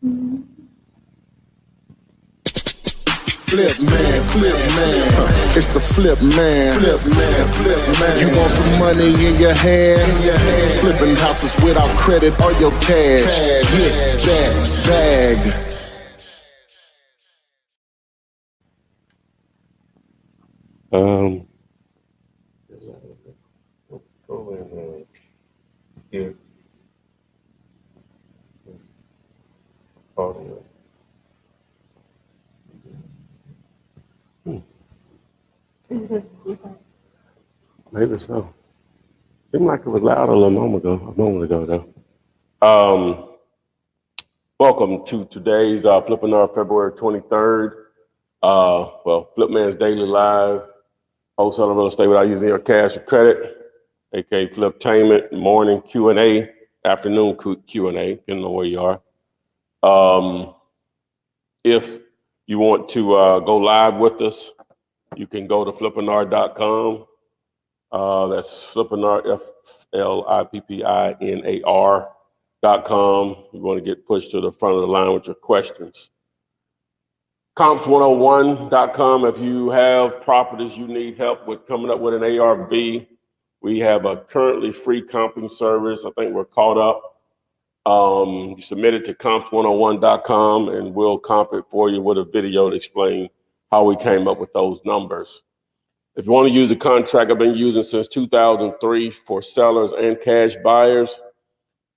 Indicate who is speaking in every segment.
Speaker 1: Flip man, it's the flip man. You want some money in your hand? Flipping houses without credit or your cash. Get that bag.
Speaker 2: Here. Maybe so. Seemed like it was loud a little moment ago though. Welcome to today's Flipping Our February 23rd. Flipman's Daily Live, wholesale real estate without using your cash or credit, aka Fliptainment, morning Q&A, afternoon Q&A, depending on where you are. If you want to go live with us, you can go to flippinar.com. That's Flippinar, FLIPPINAR.com. You want to get pushed to the front of the line with your questions. Comps101.com. If you have properties you need help with coming up with an ARV, we have a currently free comping service. I think we're caught up. You submit it to comps101.com and we'll comp it for you with a video to explain how we came up with those numbers. If you want to use the contract I've been using since 2003 for sellers and cash buyers,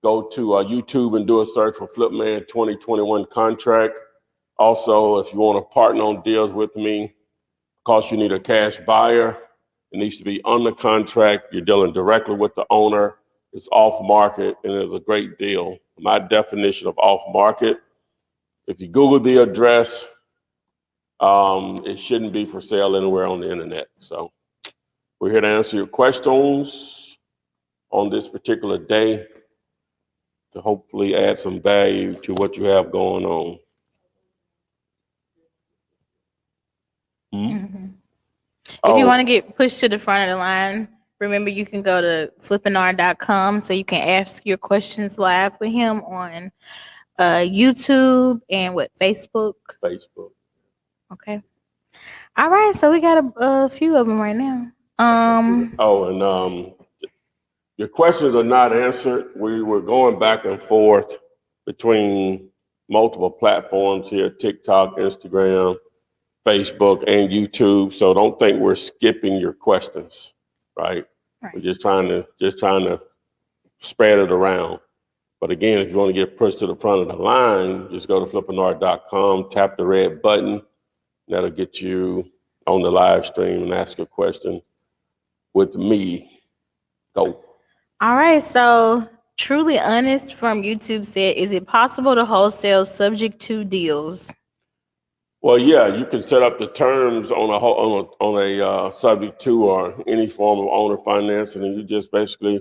Speaker 2: go to YouTube and do a search for Flipman 2021 contract. Also, if you want to partner on deals with me, because you need a cash buyer, it needs to be under contract. You're dealing directly with the owner. It's off market and it's a great deal. My definition of off market, if you Google the address, it shouldn't be for sale anywhere on the internet. So we're here to answer your questions on this particular day to hopefully add some value to what you have going on.
Speaker 3: Mm-hmm. If you want to get pushed to the front of the line, remember you can go to flippinar.com so you can ask your questions live with him on YouTube and Facebook. Okay. All right. So we got a few of them right now.
Speaker 2: Your questions are not answered. We were going back and forth between multiple platforms here, TikTok, Instagram, Facebook, and YouTube. So don't think we're skipping your questions, right? We're just trying to spread it around. But again, if you want to get pushed to the front of the line, just go to flippinar.com, tap the red button. That'll get you on the live stream and ask a question with me. Go.
Speaker 3: All right. So Truly Honest from YouTube said, is it possible to wholesale subject to deals?
Speaker 2: Well, yeah, you can set up the terms on a subject to or any form of owner financing, and you just basically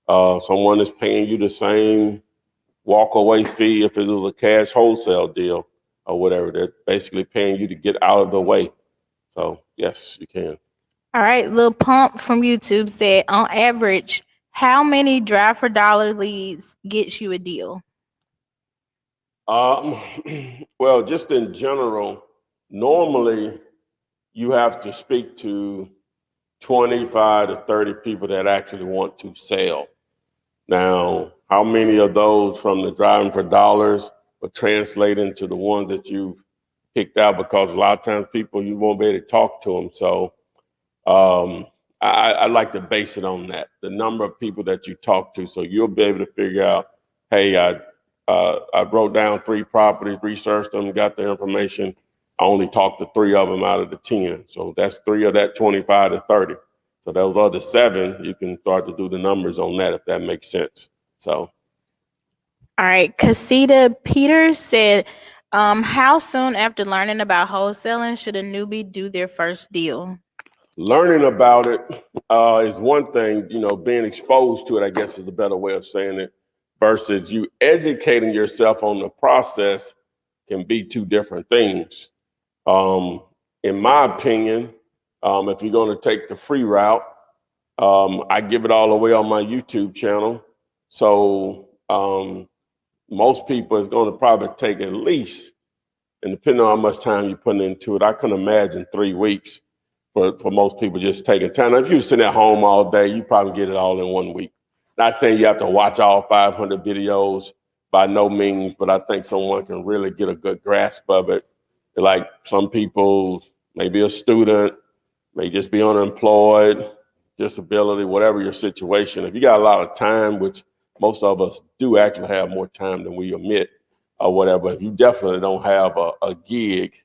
Speaker 2: someone is paying you the same walk-away fee if it was a cash wholesale deal or whatever. They're basically paying you to get out of the way. So yes, you can.
Speaker 3: All right, Lil Pump from YouTube said, on average, how many drive for dollar leads gets you a deal?
Speaker 2: Well, just in general, normally you have to speak to 25 to 30 people that actually want to sell. Now, how many of those from the driving for dollars will translate into the ones that you've picked out? Because a lot of times people, you won't be able to talk to them. So I like to base it on that, the number of people that you talk to. So you'll be able to figure out, hey, I wrote down 3 properties, researched them, got the information. I only talked to 3 of them out of the 10. So that's 3 of that 25 to 30. So those other 7, you can start to do the numbers on that, if that makes sense. So.
Speaker 3: All right. Casita Peters said, how soon after learning about wholesaling should a newbie do their first deal?
Speaker 2: Learning about it is one thing, being exposed to it, I guess, is the better way of saying it, versus you educating yourself on the process can be 2 different things. In my opinion, if you're going to take the free route, I give it all away on my YouTube channel. So most people it's going to probably take at least, and depending on how much time you put into it, I can imagine 3 weeks for most people just taking time. Now, if you're sitting at home all day, you probably get it all in 1 week. Not saying you have to watch all 500 videos by no means, but I think someone can really get a good grasp of it. Like some people, maybe a student, may just be unemployed, disability, whatever your situation. If you got a lot of time, which most of us do actually have more time than we admit or whatever, if you definitely don't have a gig,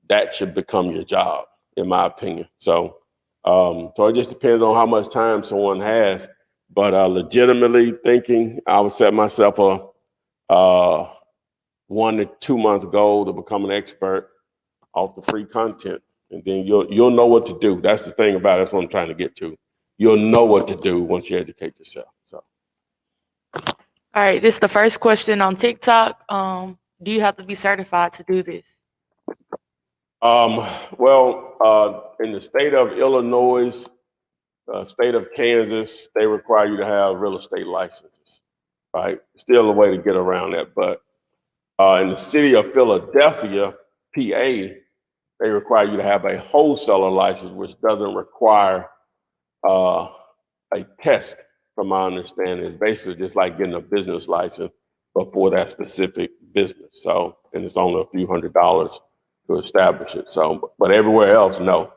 Speaker 2: that should become your job, in my opinion. So it just depends on how much time someone has. But legitimately thinking, I would set myself a 1 to 2 month goal to become an expert off the free content. And then you'll know what to do. That's the thing about it. That's what I'm trying to get to. You'll know what to do once you educate yourself. So.
Speaker 4: All right, this is the first question on TikTok. Do you have to be certified to do this?
Speaker 2: In the state of Illinois, state of Kansas, they require you to have real estate licenses, right? Still a way to get around that. But in the city of Philadelphia, PA, they require you to have a wholesaler license, which doesn't require a test, from my understanding. It's basically just like getting a business license, but for that specific business. So, and it's only a few $100s to establish it. So, but everywhere else, no.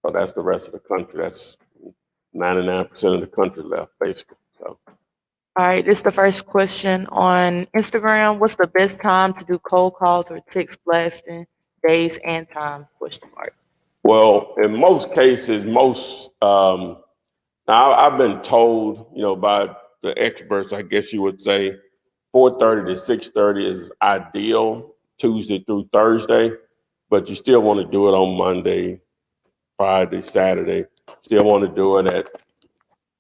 Speaker 2: So that's the rest of the country. That's 99% of the country left, basically. So.
Speaker 4: All right, this is the first question on Instagram. What's the best time to do cold calls or text blasting? Days and time? ?
Speaker 2: Well, in most cases, now I've been told, by the experts, I guess you would say 4:30 to 6:30 is ideal, Tuesday through Thursday, but you still want to do it on Monday, Friday, Saturday. Still want to do it at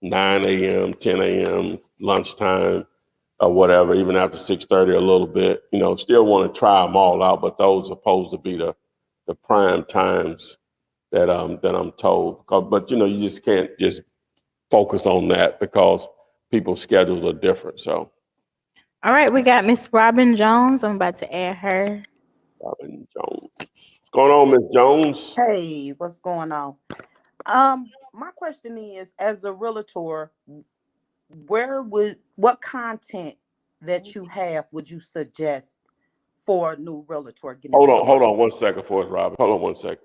Speaker 2: 9 a.m., 10 a.m., lunchtime, or whatever, even after 6:30 a little bit. Still want to try them all out, but those are supposed to be the prime times that I'm told. But you just can't just focus on that because people's schedules are different. So.
Speaker 3: All right, we got Miss Robin Jones. I'm about to add her.
Speaker 2: Robin Jones. What's going on, Miss Jones?
Speaker 5: Hey, what's going on? My question is, as a realtor, what content that you have would you suggest for a new realtor getting started?
Speaker 2: Hold on 1 second for us, Robin. Hold on 1 second.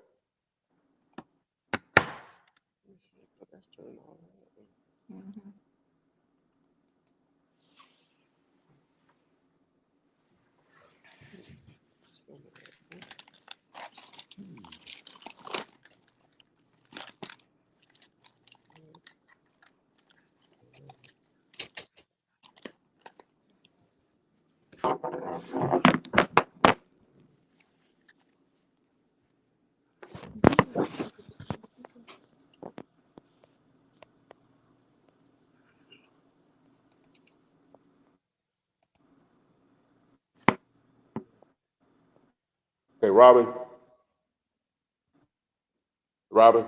Speaker 2: Hey, Robin. Robin.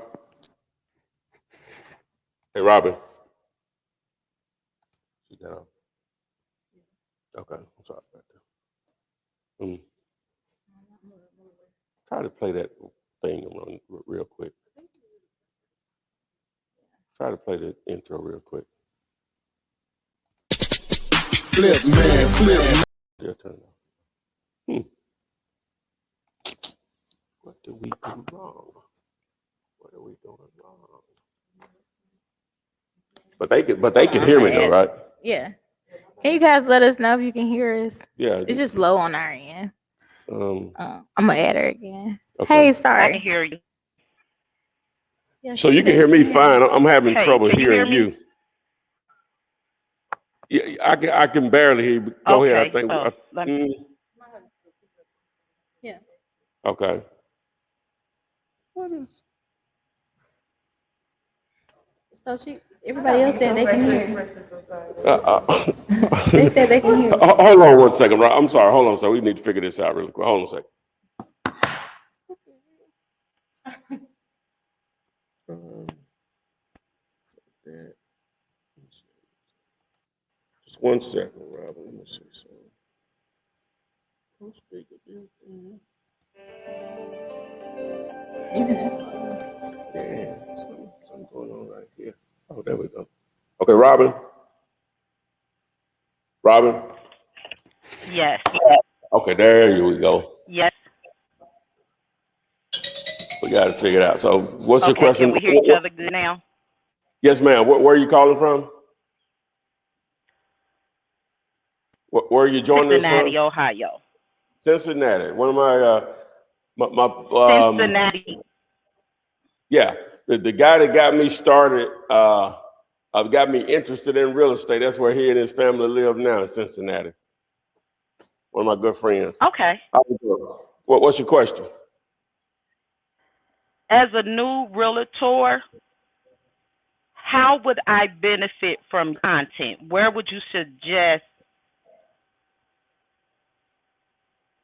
Speaker 2: Hey, Robin. She got off. Okay, I'm sorry about that. Try to play that thing real quick. Try to play the intro real quick.
Speaker 1: Flip man.
Speaker 2: Yeah, turn it off. What do we do wrong? What are we doing wrong? But they can hear me though, right?
Speaker 3: Yeah. Can you guys let us know if you can hear us?
Speaker 2: Yeah.
Speaker 3: It's just low on our end. I'm gonna add her again.
Speaker 2: Okay.
Speaker 3: Hey, sorry.
Speaker 4: I can hear you.
Speaker 3: Yes,
Speaker 2: So you can hear me fine. I'm having trouble
Speaker 4: can you
Speaker 2: hearing
Speaker 4: hear
Speaker 2: you. Yeah, I can barely hear you. Go ahead. I think.
Speaker 3: Yeah.
Speaker 2: Okay. What is?
Speaker 3: So everybody else said they can hear. They said they can hear.
Speaker 2: Hold on 1 second, Rob. I'm sorry. Hold on, so we need to figure this out really quick. Hold on a second. Just 1 second, Robin. see. So, don't speak of anything. Yeah, something going on right here. Oh, there we go. Okay, Robin. Robin.
Speaker 6: Yes.
Speaker 2: Okay, there we go.
Speaker 6: Yes.
Speaker 2: We got it figured out. So, what's your
Speaker 6: Okay.
Speaker 2: question?
Speaker 6: Can we hear each other good now?
Speaker 2: Yes, ma'am. Where are you calling from? Where are you joining us from?
Speaker 6: Cincinnati, Ohio.
Speaker 2: Cincinnati. One of my
Speaker 6: Cincinnati.
Speaker 2: yeah, the guy that got me started, got me interested in real estate. That's where he and his family live now in Cincinnati. One of my good friends.
Speaker 6: Okay.
Speaker 2: What's your question?
Speaker 6: As a new realtor, how would I benefit from content? Where would you suggest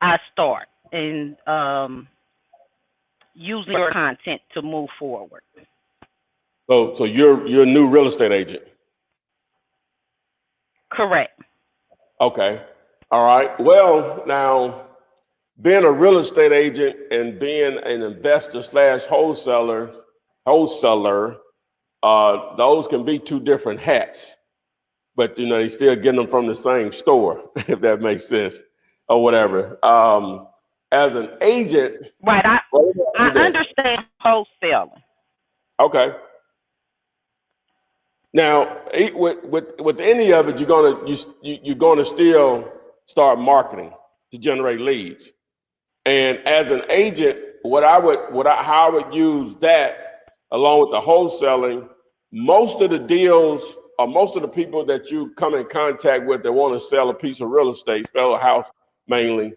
Speaker 6: I start in using your content to move forward?
Speaker 2: So you're a new real estate agent.
Speaker 6: Correct.
Speaker 2: Okay. All right. Well, now being a real estate agent and being an investor / wholesaler, those can be two different hats, but they still getting them from the same store, if that makes sense, or whatever. As an agent,
Speaker 6: Right. I understand wholesaling.
Speaker 2: Okay. Now, with any of it, you're gonna still start marketing to generate leads. And as an agent, how I would use that along with the wholesaling, most of the deals or most of the people that you come in contact with that want to sell a piece of real estate, sell a house mainly,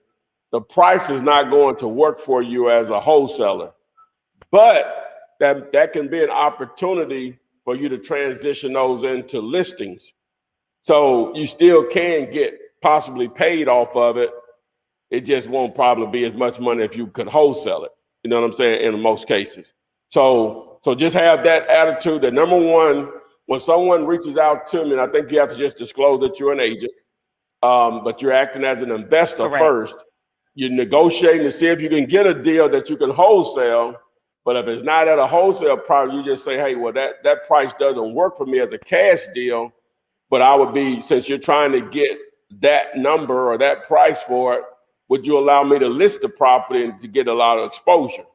Speaker 2: the price is not going to work for you as a wholesaler. But that can be an opportunity for you to transition those into listings. So you still can get possibly paid off of it. It just won't probably be as much money if you could wholesale it. You know what I'm saying? In most cases. So just have that attitude that number one, when someone reaches out to me, and I think you have to just disclose that you're an agent, but you're acting as an investor
Speaker 6: Correct.
Speaker 2: first. You're negotiating to see if you can get a deal that you can wholesale. But if it's not at a wholesale price, you just say, hey, well, that price doesn't work for me as a cash deal. But I would be, since you're trying to get that number or that price for it, would you allow me to list the property and to get a lot of exposure,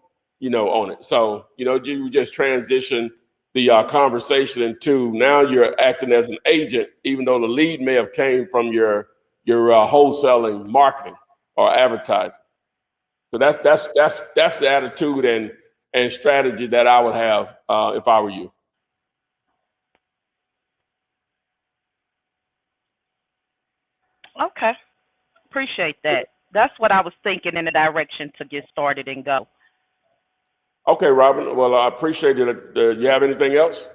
Speaker 2: on it? So, you just transition the conversation into now you're acting as an agent, even though the lead may have came from your wholesaling marketing or advertising. So that's the attitude and strategy that I would have if I were you.
Speaker 6: Okay. Appreciate that. That's what I was thinking in the direction to get started and go.
Speaker 2: Okay, Robin. Well, I appreciate it. You have anything else?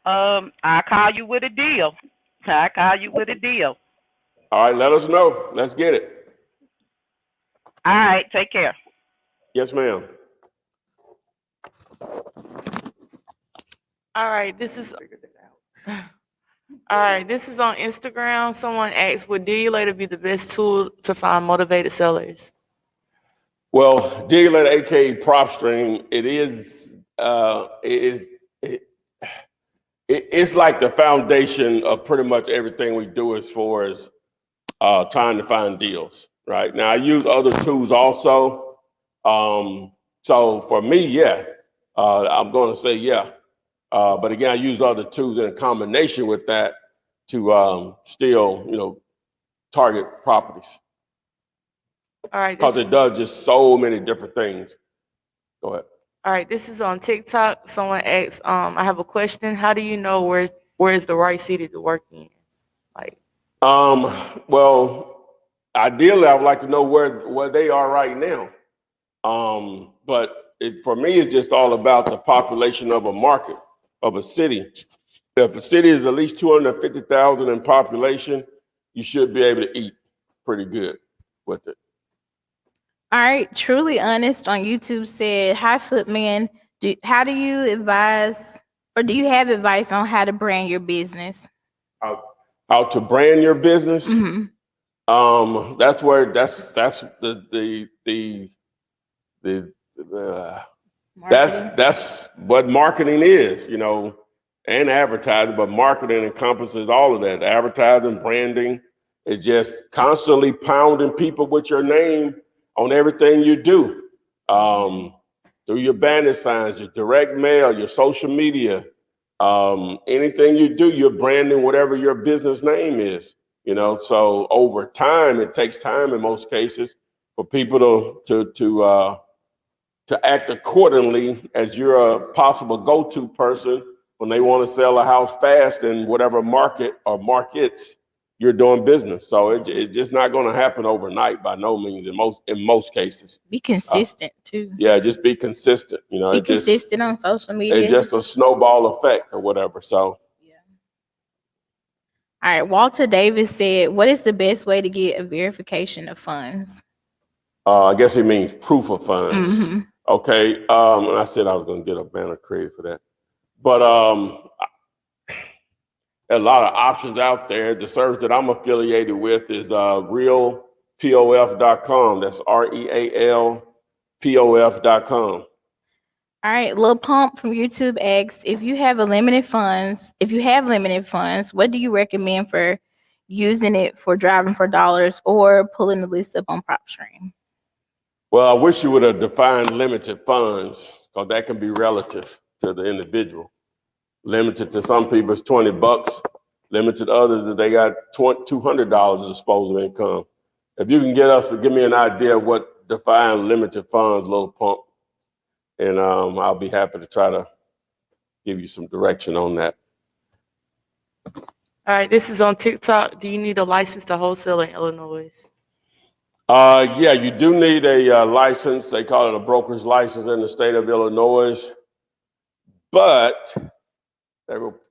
Speaker 6: I'll call you with a deal.
Speaker 2: All right, let us know. Let's get it.
Speaker 6: All right. Take care.
Speaker 2: Yes, ma'am.
Speaker 4: All right, this is on Instagram. Someone asked, would DLater be the best tool to find motivated sellers?
Speaker 2: Well, DLater, aka PropStream, it's like the foundation of pretty much everything we do as far as trying to find deals. Right now, I use other tools also. So for me, yeah, I'm going to say yeah. But again, I use other tools in combination with that to still, target properties.
Speaker 4: All right.
Speaker 2: Because it does just so many different things. Go ahead.
Speaker 4: All right, this is on TikTok. Someone asked, I have a question. How do you know where is the right city to work in?
Speaker 2: Well, ideally, I would like to know where they are right now. But for me, it's just all about the population of a market, of a city. If a city is at least 250,000 in population, you should be able to eat pretty good with it.
Speaker 3: All right, Truly Honest on YouTube said, hi, Flipman. How do you advise Or do you have advice on how to brand your business?
Speaker 2: How to brand your business?
Speaker 3: Mm-hmm.
Speaker 2: That's where that's the that's what marketing is, you know, and advertising, but marketing encompasses all of that. Advertising, branding is just constantly pounding people with your name on everything you do. Through your banner signs, your direct mail, your social media, anything you do, you're branding whatever your business name is, you know. So over time, it takes time in most cases for people to act accordingly as you're a possible go-to person when they want to sell a house fast in whatever market or markets you're doing business. So it's just not going to happen overnight by no means in most cases.
Speaker 3: Be consistent too.
Speaker 2: Yeah, just be consistent. You know,
Speaker 3: be consistent on social media.
Speaker 2: It's just a snowball effect or whatever. So
Speaker 3: yeah. All right. Walter Davis said, "What is the best way to get a verification of funds?"
Speaker 2: I guess he means proof of funds.
Speaker 3: Mm-hmm.
Speaker 2: Okay. And I said I was going to get a banner created for that, but a lot of options out there. The service that I'm affiliated with is realpof.com. That's REALPOF.com.
Speaker 3: All right, Lil Pump from YouTube asks, if you have limited funds, what do you recommend for using it for driving for dollars or pulling the list up on PropStream?
Speaker 2: Well, I wish you would have defined limited funds, because that can be relative to the individual. Limited to some people is $20. Limited to others is they got $200 as disposable income. If you can give me an idea of what define limited funds, Lil Pump, and I'll be happy to try to give you some direction on that.
Speaker 4: All right, this is on TikTok. Do you need a license to wholesale in Illinois?
Speaker 2: Yeah, you do need a license. They call it a broker's license in the state of Illinois. But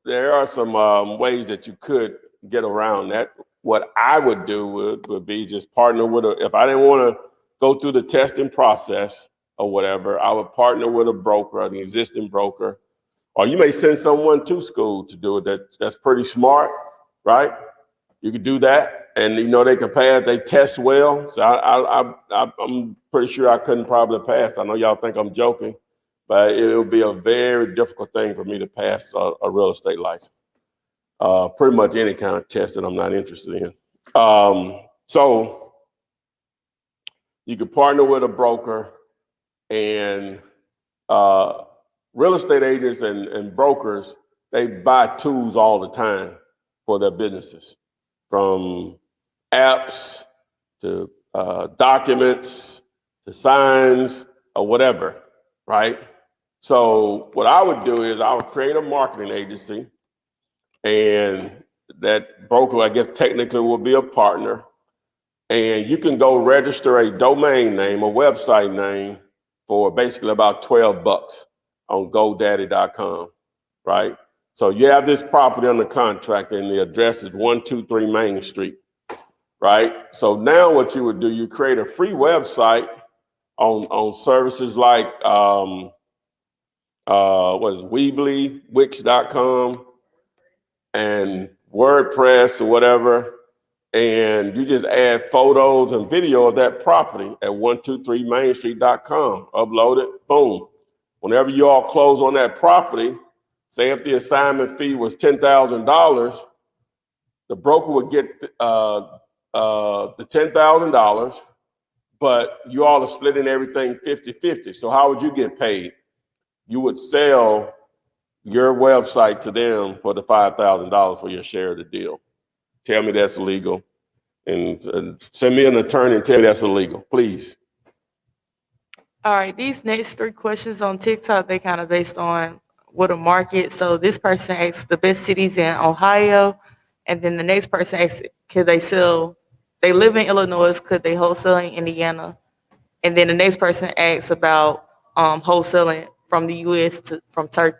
Speaker 2: there are some ways that you could get around that. What I would do would be just partner with if I didn't want to go through the testing process or whatever, I would partner with a broker, an existing broker, or you may send someone to school to do it. That's pretty smart, right? You could do that, and you know they can pass. They test well, so I'm pretty sure I couldn't probably pass. I know y'all think I'm joking, but it would be a very difficult thing for me to pass a real estate license. Pretty much any kind of test that I'm not interested in. So you could partner with a broker, and real estate agents and brokers, they buy tools all the time for their businesses, from apps to documents to signs or whatever, right? So what I would do is I would create a marketing agency, and that broker, I guess technically, will be a partner. And you can go register a domain name, a website name, for basically about $12 on GoDaddy.com, right? So you have this property under contract, and the address is 123 Main Street, right? So now what you would do, you create a free website on services like Weebly, Wix.com, and WordPress or whatever, and you just add photos and video of that property at 123mainstreet.com. Upload it, boom. Whenever you all close on that property, say if the assignment fee was $10,000, the broker would get the $10,000, but you all are splitting everything 50-50. So how would you get paid? You would sell your website to them for the $5,000 for your share of the deal. Tell me that's illegal, and send me an attorney and tell me that's illegal, please.
Speaker 4: All right, these next 3 questions on TikTok, they kind of based on what a market. So this person asks the best cities in Ohio, and then the next person asks, could they sell? They live in Illinois, could they wholesale in Indiana? And then the next person asks about wholesaling from the U.S. from Turkey.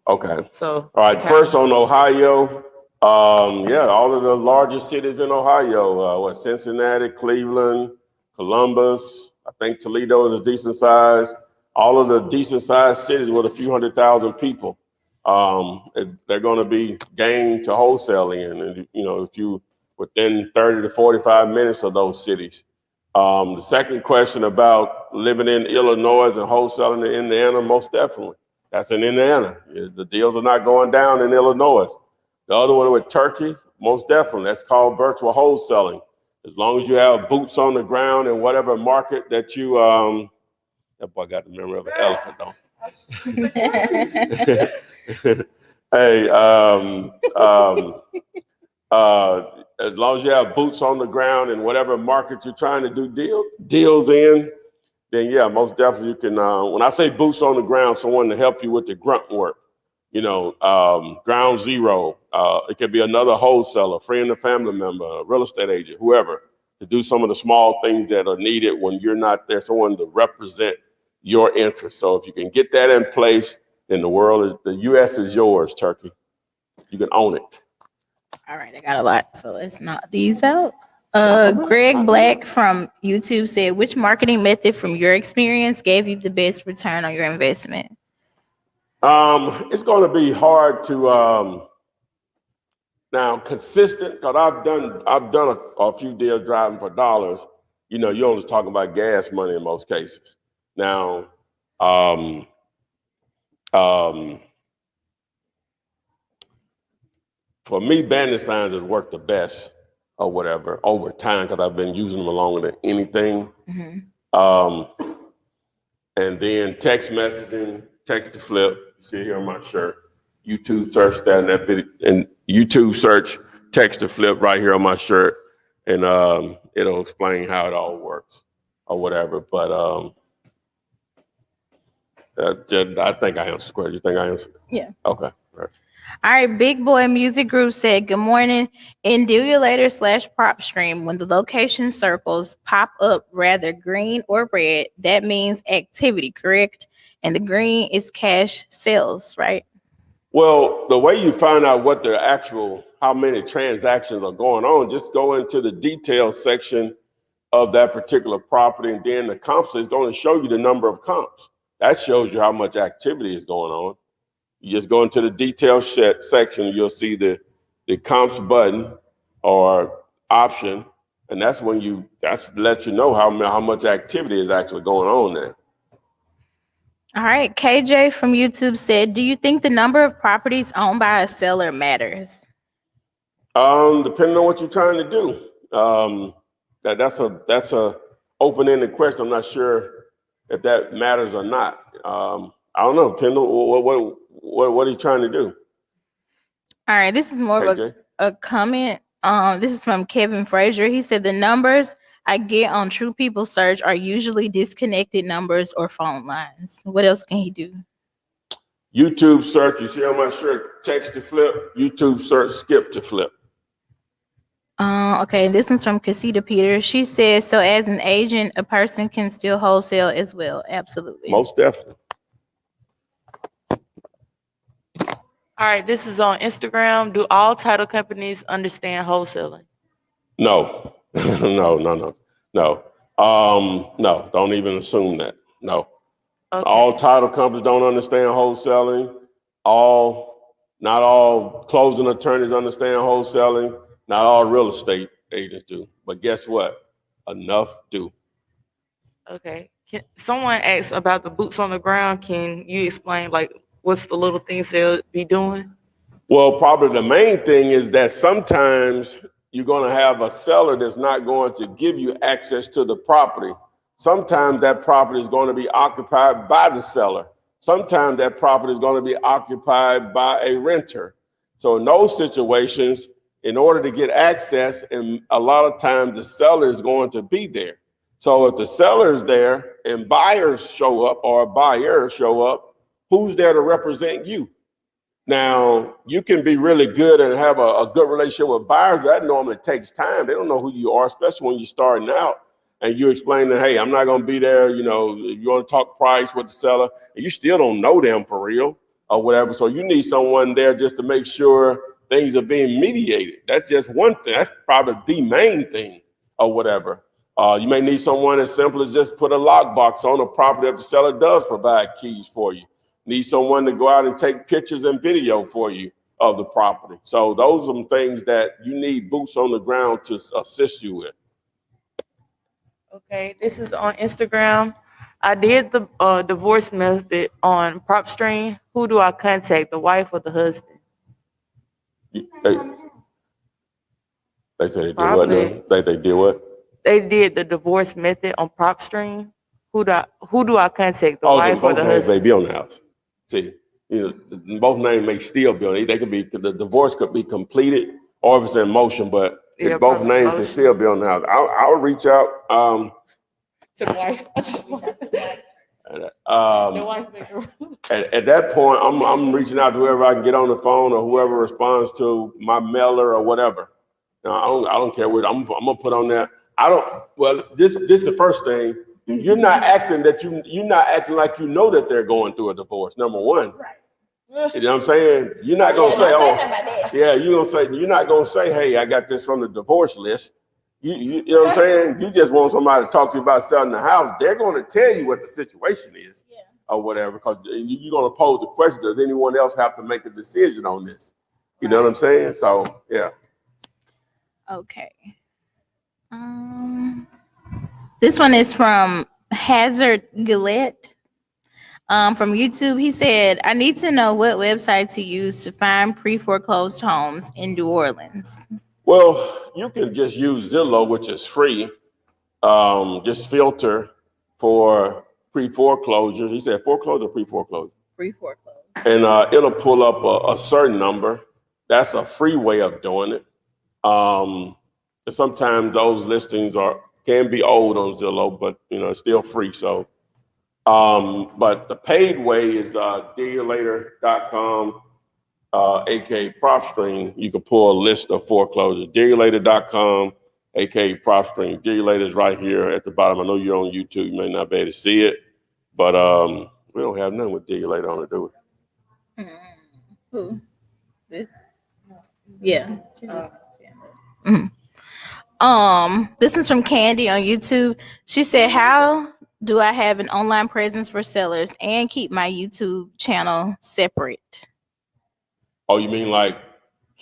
Speaker 2: Okay.
Speaker 4: So
Speaker 2: all right, first on Ohio, yeah, all of the largest cities in Ohio, Cincinnati, Cleveland, Columbus, I think Toledo is a decent size. All of the decent sized cities with a few 100,000 people, they're going to be gained to wholesale in. And, you know, if you within 30 to 45 minutes of those cities. The second question about living in Illinois and wholesaling in Indiana, most definitely. That's in Indiana. The deals are not going down in Illinois. The other one with Turkey, most definitely. That's called virtual wholesaling. As long as you have boots on the ground in whatever market that you, that boy got the memory of an elephant, though. Hey, as long as you have boots on the ground in whatever market you're trying to do deals in, then yeah, most definitely you can. When I say boots on the ground, someone to help you with the grunt work, you know, ground zero. It could be another wholesaler, friend or family member, a real estate agent, whoever, to do some of the small things that are needed when you're not there. Someone to represent your interests. So if you can get that in place, then the U.S. is yours, Turkey. You can own it.
Speaker 3: All right, I got a lot, so let's knock these out. Greg Black from YouTube said, which marketing method from your experience gave you the best return on your investment?
Speaker 2: It's going to be hard to now consistent, because I've done a few deals driving for dollars. You know, you're only talking about gas money in most cases. Now, for me, bandit signs has worked the best or whatever over time because I've been using them longer than anything. Mm-hmm. And then text messaging, text to flip. You see here on my shirt. YouTube search that in that video, and YouTube search text to flip right here on my shirt, and it'll explain how it all works or whatever. But I think I answered the question. You think I answered? Yeah. Okay.
Speaker 3: All right, Big Boy Music Group said, good morning. In Dealulator/prop stream, when the location circles pop up rather green or red, that means activity, correct? And the green is cash sales, right?
Speaker 2: Well, the way you find out what the how many transactions are going on, just go into the details section of that particular property, and then the comps is going to show you the number of comps. That shows you how much activity is going on. You just go into the detail section, and you'll see the comps button or option, and that's when that lets you know how much activity is actually going on there.
Speaker 3: All right, KJ from YouTube said, do you think the number of properties owned by a seller matters?
Speaker 2: Depending on what you're trying to do. That's a open-ended question. I'm not sure if that matters or not. I don't know. Depending on what are you trying to do?
Speaker 3: All right, this is more of a comment. This is from Kevin Frazier. He said the numbers I get on True People Search are usually disconnected numbers or phone lines. What else can he do?
Speaker 2: YouTube search, you see on my shirt, text to flip. YouTube search, skip to flip.
Speaker 3: Okay, this one's from Casita Peters. She says, so as an agent, a person can still wholesale as well. Absolutely.
Speaker 2: Most definitely.
Speaker 4: All right, this is on Instagram. Do all title companies understand wholesaling?
Speaker 2: No. No. No, don't even assume that. No. Okay. All title companies don't understand wholesaling. Not all closing attorneys understand wholesaling. Not all real estate agents do. But guess what? Enough do.
Speaker 4: Okay. Someone asked about the boots on the ground. Can you explain what's the little things they'll be doing?
Speaker 2: Well, probably the main thing is that sometimes you're going to have a seller that's not going to give you access to the property. Sometimes that property is going to be occupied by the seller. Sometimes that property is going to be occupied by a renter. So in those situations, in order to get access, and a lot of times the seller is going to be there. So if the seller is there and buyers show up or buyers show up, who's there to represent you? Now, you can be really good and have a good relationship with buyers, but that normally takes time. They don't know who you are, especially when you're starting out and you explain that, hey, I'm not going to be there. You know, if you want to talk price with the seller, and you still don't know them for real or whatever. So you need someone there just to make sure things are being mediated. That's just one thing. That's probably the main thing or whatever. You may need someone as simple as just put a lockbox on a property if the seller does provide keys for you. need someone to go out and take pictures and video for you of the property. So those are some things that you need boots on the ground to assist you with.
Speaker 4: Okay, this is on Instagram. I did the divorce method on PropStream. Who do I contact, the wife or the husband?
Speaker 2: They say they did
Speaker 4: Probably.
Speaker 2: what? They did what?
Speaker 4: They did the divorce method on PropStream. Who do I contact, the wife or the
Speaker 2: names
Speaker 4: husband?
Speaker 2: may be on the house. See, both names may still be on it. They could be, the divorce could be completed or if it's in motion, but
Speaker 4: Yeah,
Speaker 2: if both
Speaker 4: probably
Speaker 2: names
Speaker 4: motion.
Speaker 2: can still be on the house. I'll reach out.
Speaker 4: To the wife.
Speaker 2: At that point, I'm reaching out to whoever I can get on the phone or whoever responds to my mailer or whatever. I don't care what I'm gonna put on there. This is the first thing. You're not acting like you know that they're going through a divorce. Number one. Right. You know what I'm saying? You're not gonna you're not gonna say, hey, I got this from the divorce list. You know what I'm saying? You just want somebody to talk to you about selling the house. They're gonna tell you what the situation is or whatever, because you're gonna pose the question, does anyone else have to make a decision on this? You know what I'm saying? So yeah.
Speaker 3: Okay. This one is from Hazard Gillette. From YouTube, he said, I need to know what website to use to find pre-foreclosed homes in New Orleans.
Speaker 2: Well, you can just use Zillow, which is free. Just filter for pre-foreclosure. He said foreclosure or pre-foreclosure?
Speaker 3: Pre-foreclosure.
Speaker 2: And it'll pull up a certain number. That's a free way of doing it. Sometimes those listings can be old on Zillow, but it's still free. So, but the paid way is dealyourlater.com, aka PropStream. You can pull a list of foreclosures. Dealyourlater.com, aka PropStream. Dealyourlater is right here at the bottom. I know you're on YouTube. You may not be able to see it, but we don't have nothing with Dealyourlater on it, do we?
Speaker 3: Who? This? Yeah. This one's from Candy on YouTube. She said, how do I have an online presence for sellers and keep my YouTube channel separate?
Speaker 2: Oh, you mean like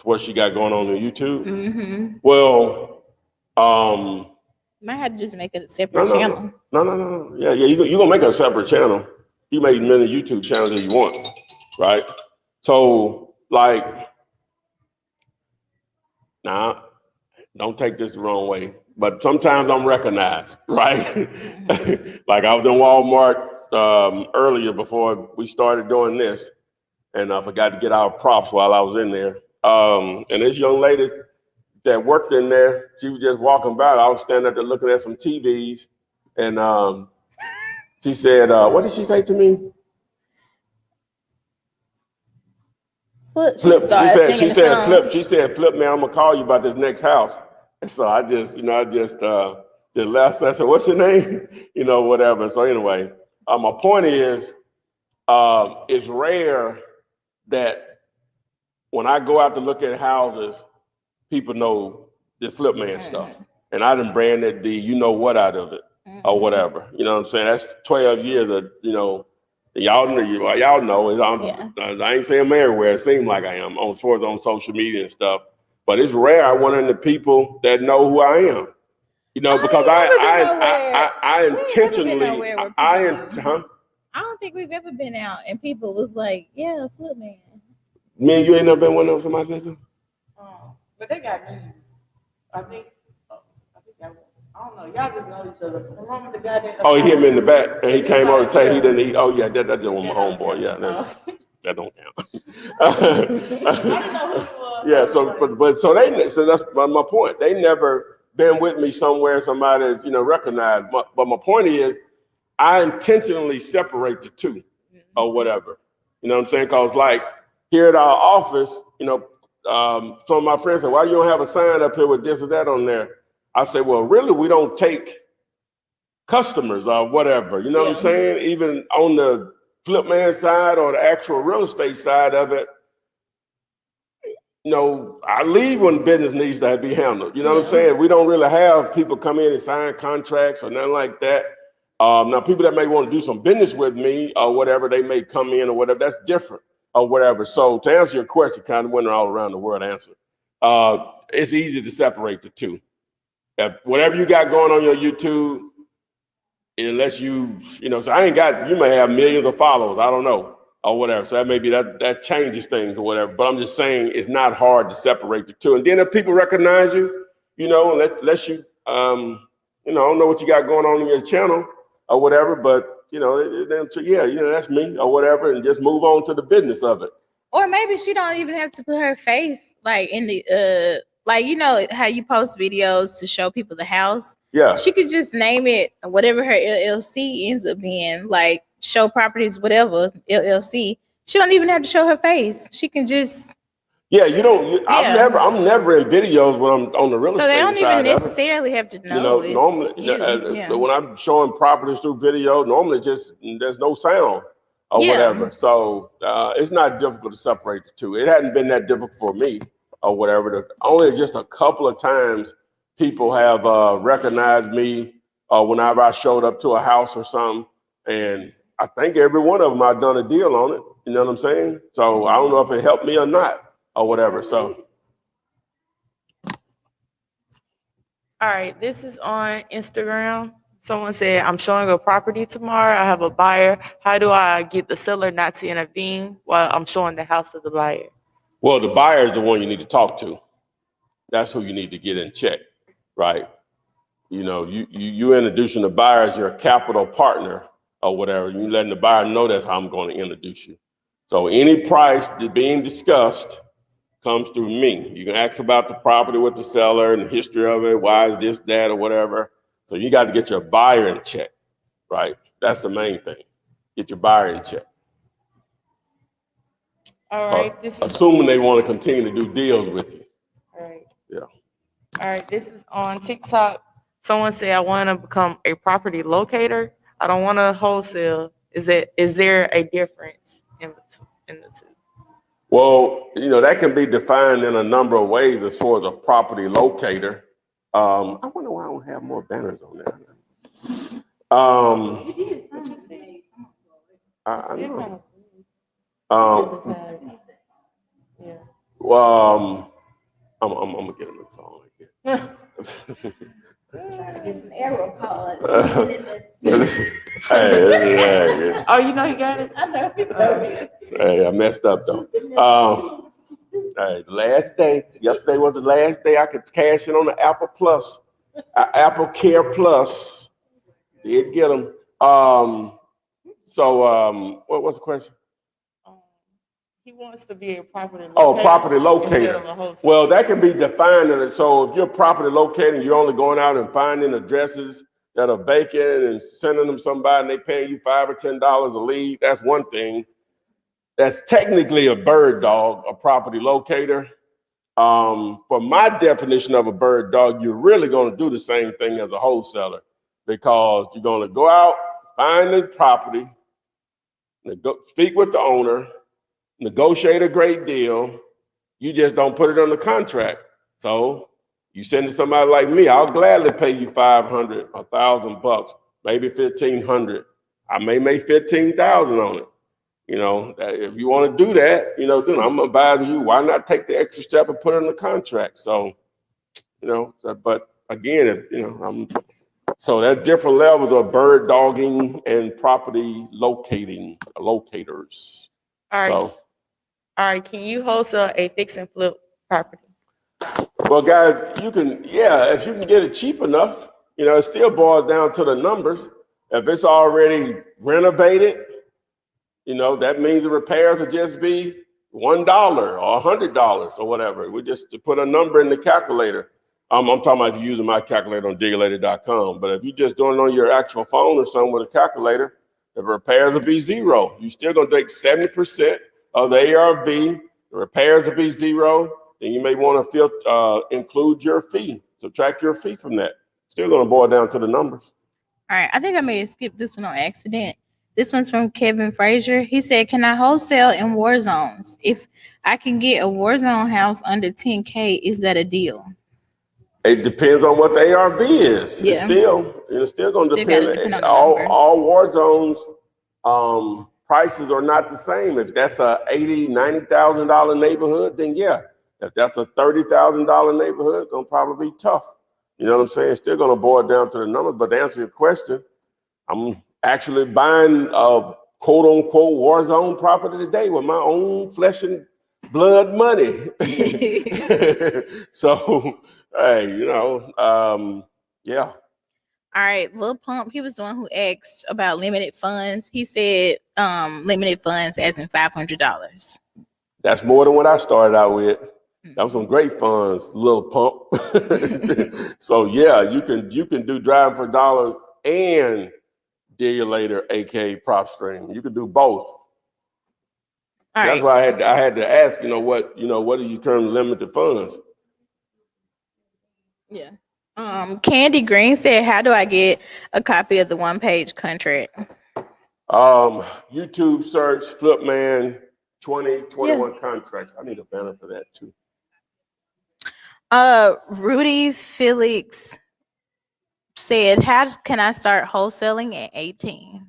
Speaker 2: what she got going on YouTube?
Speaker 3: Mm-hmm.
Speaker 2: Well,
Speaker 3: might have to just make a separate channel.
Speaker 2: No. Yeah, you're gonna make a separate channel. You make many YouTube channels that you want, right? So, like, now, don't take this the wrong way, but sometimes I'm recognized, right? Like I was in Walmart earlier before we started doing this, and I forgot to get our props while I was in there. And this young lady that worked in there, she was just walking by. I was standing there looking at some TVs, and she said, what did she say to me? Flip. She said, Flip, man, I'm gonna call you about this next house. And so I just left. I said, what's your name? Whatever. So anyway, my point is, it's rare that when I go out to look at houses, people know the Flip Man stuff. And I done branded the what out of it or whatever. You know what I'm saying? That's 12 years of, y'all know. I ain't saying I'm everywhere. It seems like I am as far as on social media and stuff. But it's rare I run into people that know who I am. Because I intentionally,
Speaker 3: I don't think we've ever been out and people was like, yeah, Flip Man.
Speaker 2: Me and you ain't never been one of them, somebody said something?
Speaker 4: But they got me. I think I don't know. Y'all just know each other. Remember the guy that?
Speaker 2: Oh, he hit me in the back, and he came over to tell you he didn't eat. Oh yeah, that's just my homeboy. Yeah, that don't count. Yeah. So that's my point. They never been with me somewhere. Somebody's recognized. But my point is, I intentionally separate the two, or whatever. You know what I'm saying? Cause like here at our office, some of my friends said, "Why you don't have a sign up here with this or that on there?" I say, well, really, we don't take customers or whatever. You know what I'm saying? Even on the Flip Man side or the actual real estate side of it, I leave when business needs to be handled. You know what I'm saying? We don't really have people come in and sign contracts or nothing like that. Now, people that may want to do some business with me or whatever, they may come in or whatever. That's different or whatever. So to answer your question, kind of went all around the world answer. It's easy to separate the two. Whatever you got going on your YouTube, unless you know, so you may have millions of followers, I don't know, or whatever. So that maybe that changes things or whatever. But I'm just saying it's not hard to separate the two. And then if people recognize you, you know, unless you, you know, I don't know what you got going on in your channel or whatever, but you know, yeah, you know, that's me or whatever, and just move on to the business of it.
Speaker 3: Or maybe she don't even have to put her face like in the like, you know how you post videos to show people the house.
Speaker 2: Yeah.
Speaker 3: She could just name it whatever her LLC ends up being, like Show Properties, whatever LLC. She don't even have to show her face. She can just.
Speaker 2: Yeah, you don't. I'm never in videos when I'm on the real estate side.
Speaker 3: So they don't even necessarily have to know.
Speaker 2: You know, normally, when I'm showing properties through video, normally just there's no sound or whatever. So it's not difficult to separate the two. It hadn't been that difficult for me or whatever. Only just a couple of times people have recognized me whenever I showed up to a house or something, and I think every one of them I've done a deal on it. You know what I'm saying? So I don't know if it helped me or not. Or whatever. So,
Speaker 4: all right, this is on Instagram. Someone said, I'm showing a property tomorrow. I have a buyer. How do I get the seller not to intervene while I'm showing the house to the buyer?
Speaker 2: Well, the buyer is the one you need to talk to. That's who you need to get in check, right? You know, you introducing the buyer as your capital partner or whatever. You letting the buyer know that's how I'm going to introduce you. So any price being discussed comes through me. You can ask about the property with the seller and the history of it. Why is this, that, or whatever. So you got to get your buyer in check, right? That's the main thing. Get your buyer in check.
Speaker 4: All right.
Speaker 2: Assuming they want to continue to do deals with you.
Speaker 4: All right.
Speaker 2: Yeah.
Speaker 4: All right. This is on TikTok. Someone said, I want to become a property locator. I don't want to wholesale. Is there a difference in the two?
Speaker 2: Well, you know, that can be defined in a number of ways as far as a property locator. I wonder why I don't have more banners on there. I know. Well, I'm gonna get him the phone again.
Speaker 3: Get some arrow pods.
Speaker 2: Hey,
Speaker 4: oh, you know you got it?
Speaker 3: I know. He told me.
Speaker 2: Hey, I messed up though. Hey, last day. Yesterday was the last day I could cash in on the Apple Plus, Apple Care Plus. Did get them. So what was the question?
Speaker 4: He wants to be a property locator.
Speaker 2: Oh, property locator. Well, that can be defined. So if you're property locating, you're only going out and finding addresses that are vacant and sending them somebody and they paying you $5 or $10 a lead. That's one thing. That's technically a bird dog, a property locator. For my definition of a bird dog, you're really going to do the same thing as a wholesaler because you're going to go out, find the property, speak with the owner, negotiate a great deal. You just don't put it on the contract. So you send it to somebody like me, I'll gladly pay you $500, $1,000, maybe $1,500. I may make $15,000 on it. You know, if you want to do that, you know, then I'm advising you, why not take the extra step and put it in the contract? So, you know, but again, so there's different levels of bird dogging and property locators.
Speaker 4: All right. All right. Can you wholesale a fix and flip property?
Speaker 2: Well, guys, you can, if you can get it cheap enough, you know, it still boils down to the numbers. If it's already renovated, you know, that means the repairs will just be $1 or $100 or whatever. We just to put a number in the calculator. I'm talking about if you're using my calculator on digulator.com. But if you're just doing it on your actual phone or something with a calculator, the repairs will be zero. You're still going to take 70% of the ARV. The repairs will be zero. Then you may want to include your fee. Subtract your fee from that. Still going to boil down to the numbers.
Speaker 3: All right. I think I may have skipped this one on accident. This one's from Kevin Frazier. He said, can I wholesale in war zones? If I can get a war zone house under 10K, is that a deal?
Speaker 2: It depends on what the ARV is.
Speaker 3: Yeah.
Speaker 2: It's still, It's still going to
Speaker 3: Still gotta
Speaker 2: depend.
Speaker 3: depend on the
Speaker 2: All
Speaker 3: numbers.
Speaker 2: war zones, prices are not the same. If that's a $80,000-$90,000 neighborhood, then yeah. If that's a $30,000 neighborhood, it's gonna probably be tough. You know what I'm saying? It's still gonna boil down to the numbers. But to answer your question, I'm actually buying a quote unquote war zone property today with my own flesh and blood money. So, hey, yeah.
Speaker 3: All right, Lil Pump, he was the one who asked about limited funds. He said limited funds as in $500.
Speaker 2: That's more than what I started out with. That was some great funds, Lil Pump. So yeah, you can do driving for dollars and Dealulator, aka prop stream. You can do both.
Speaker 3: All
Speaker 2: That's
Speaker 3: right.
Speaker 2: why I had to ask, what do you term limited funds?
Speaker 3: Yeah. Candy Green said, how do I get a copy of the one-page contract?
Speaker 2: YouTube search Flipman 2021 contracts. I need a banner for that too.
Speaker 3: Rudy Felix said, how can I start wholesaling at 18?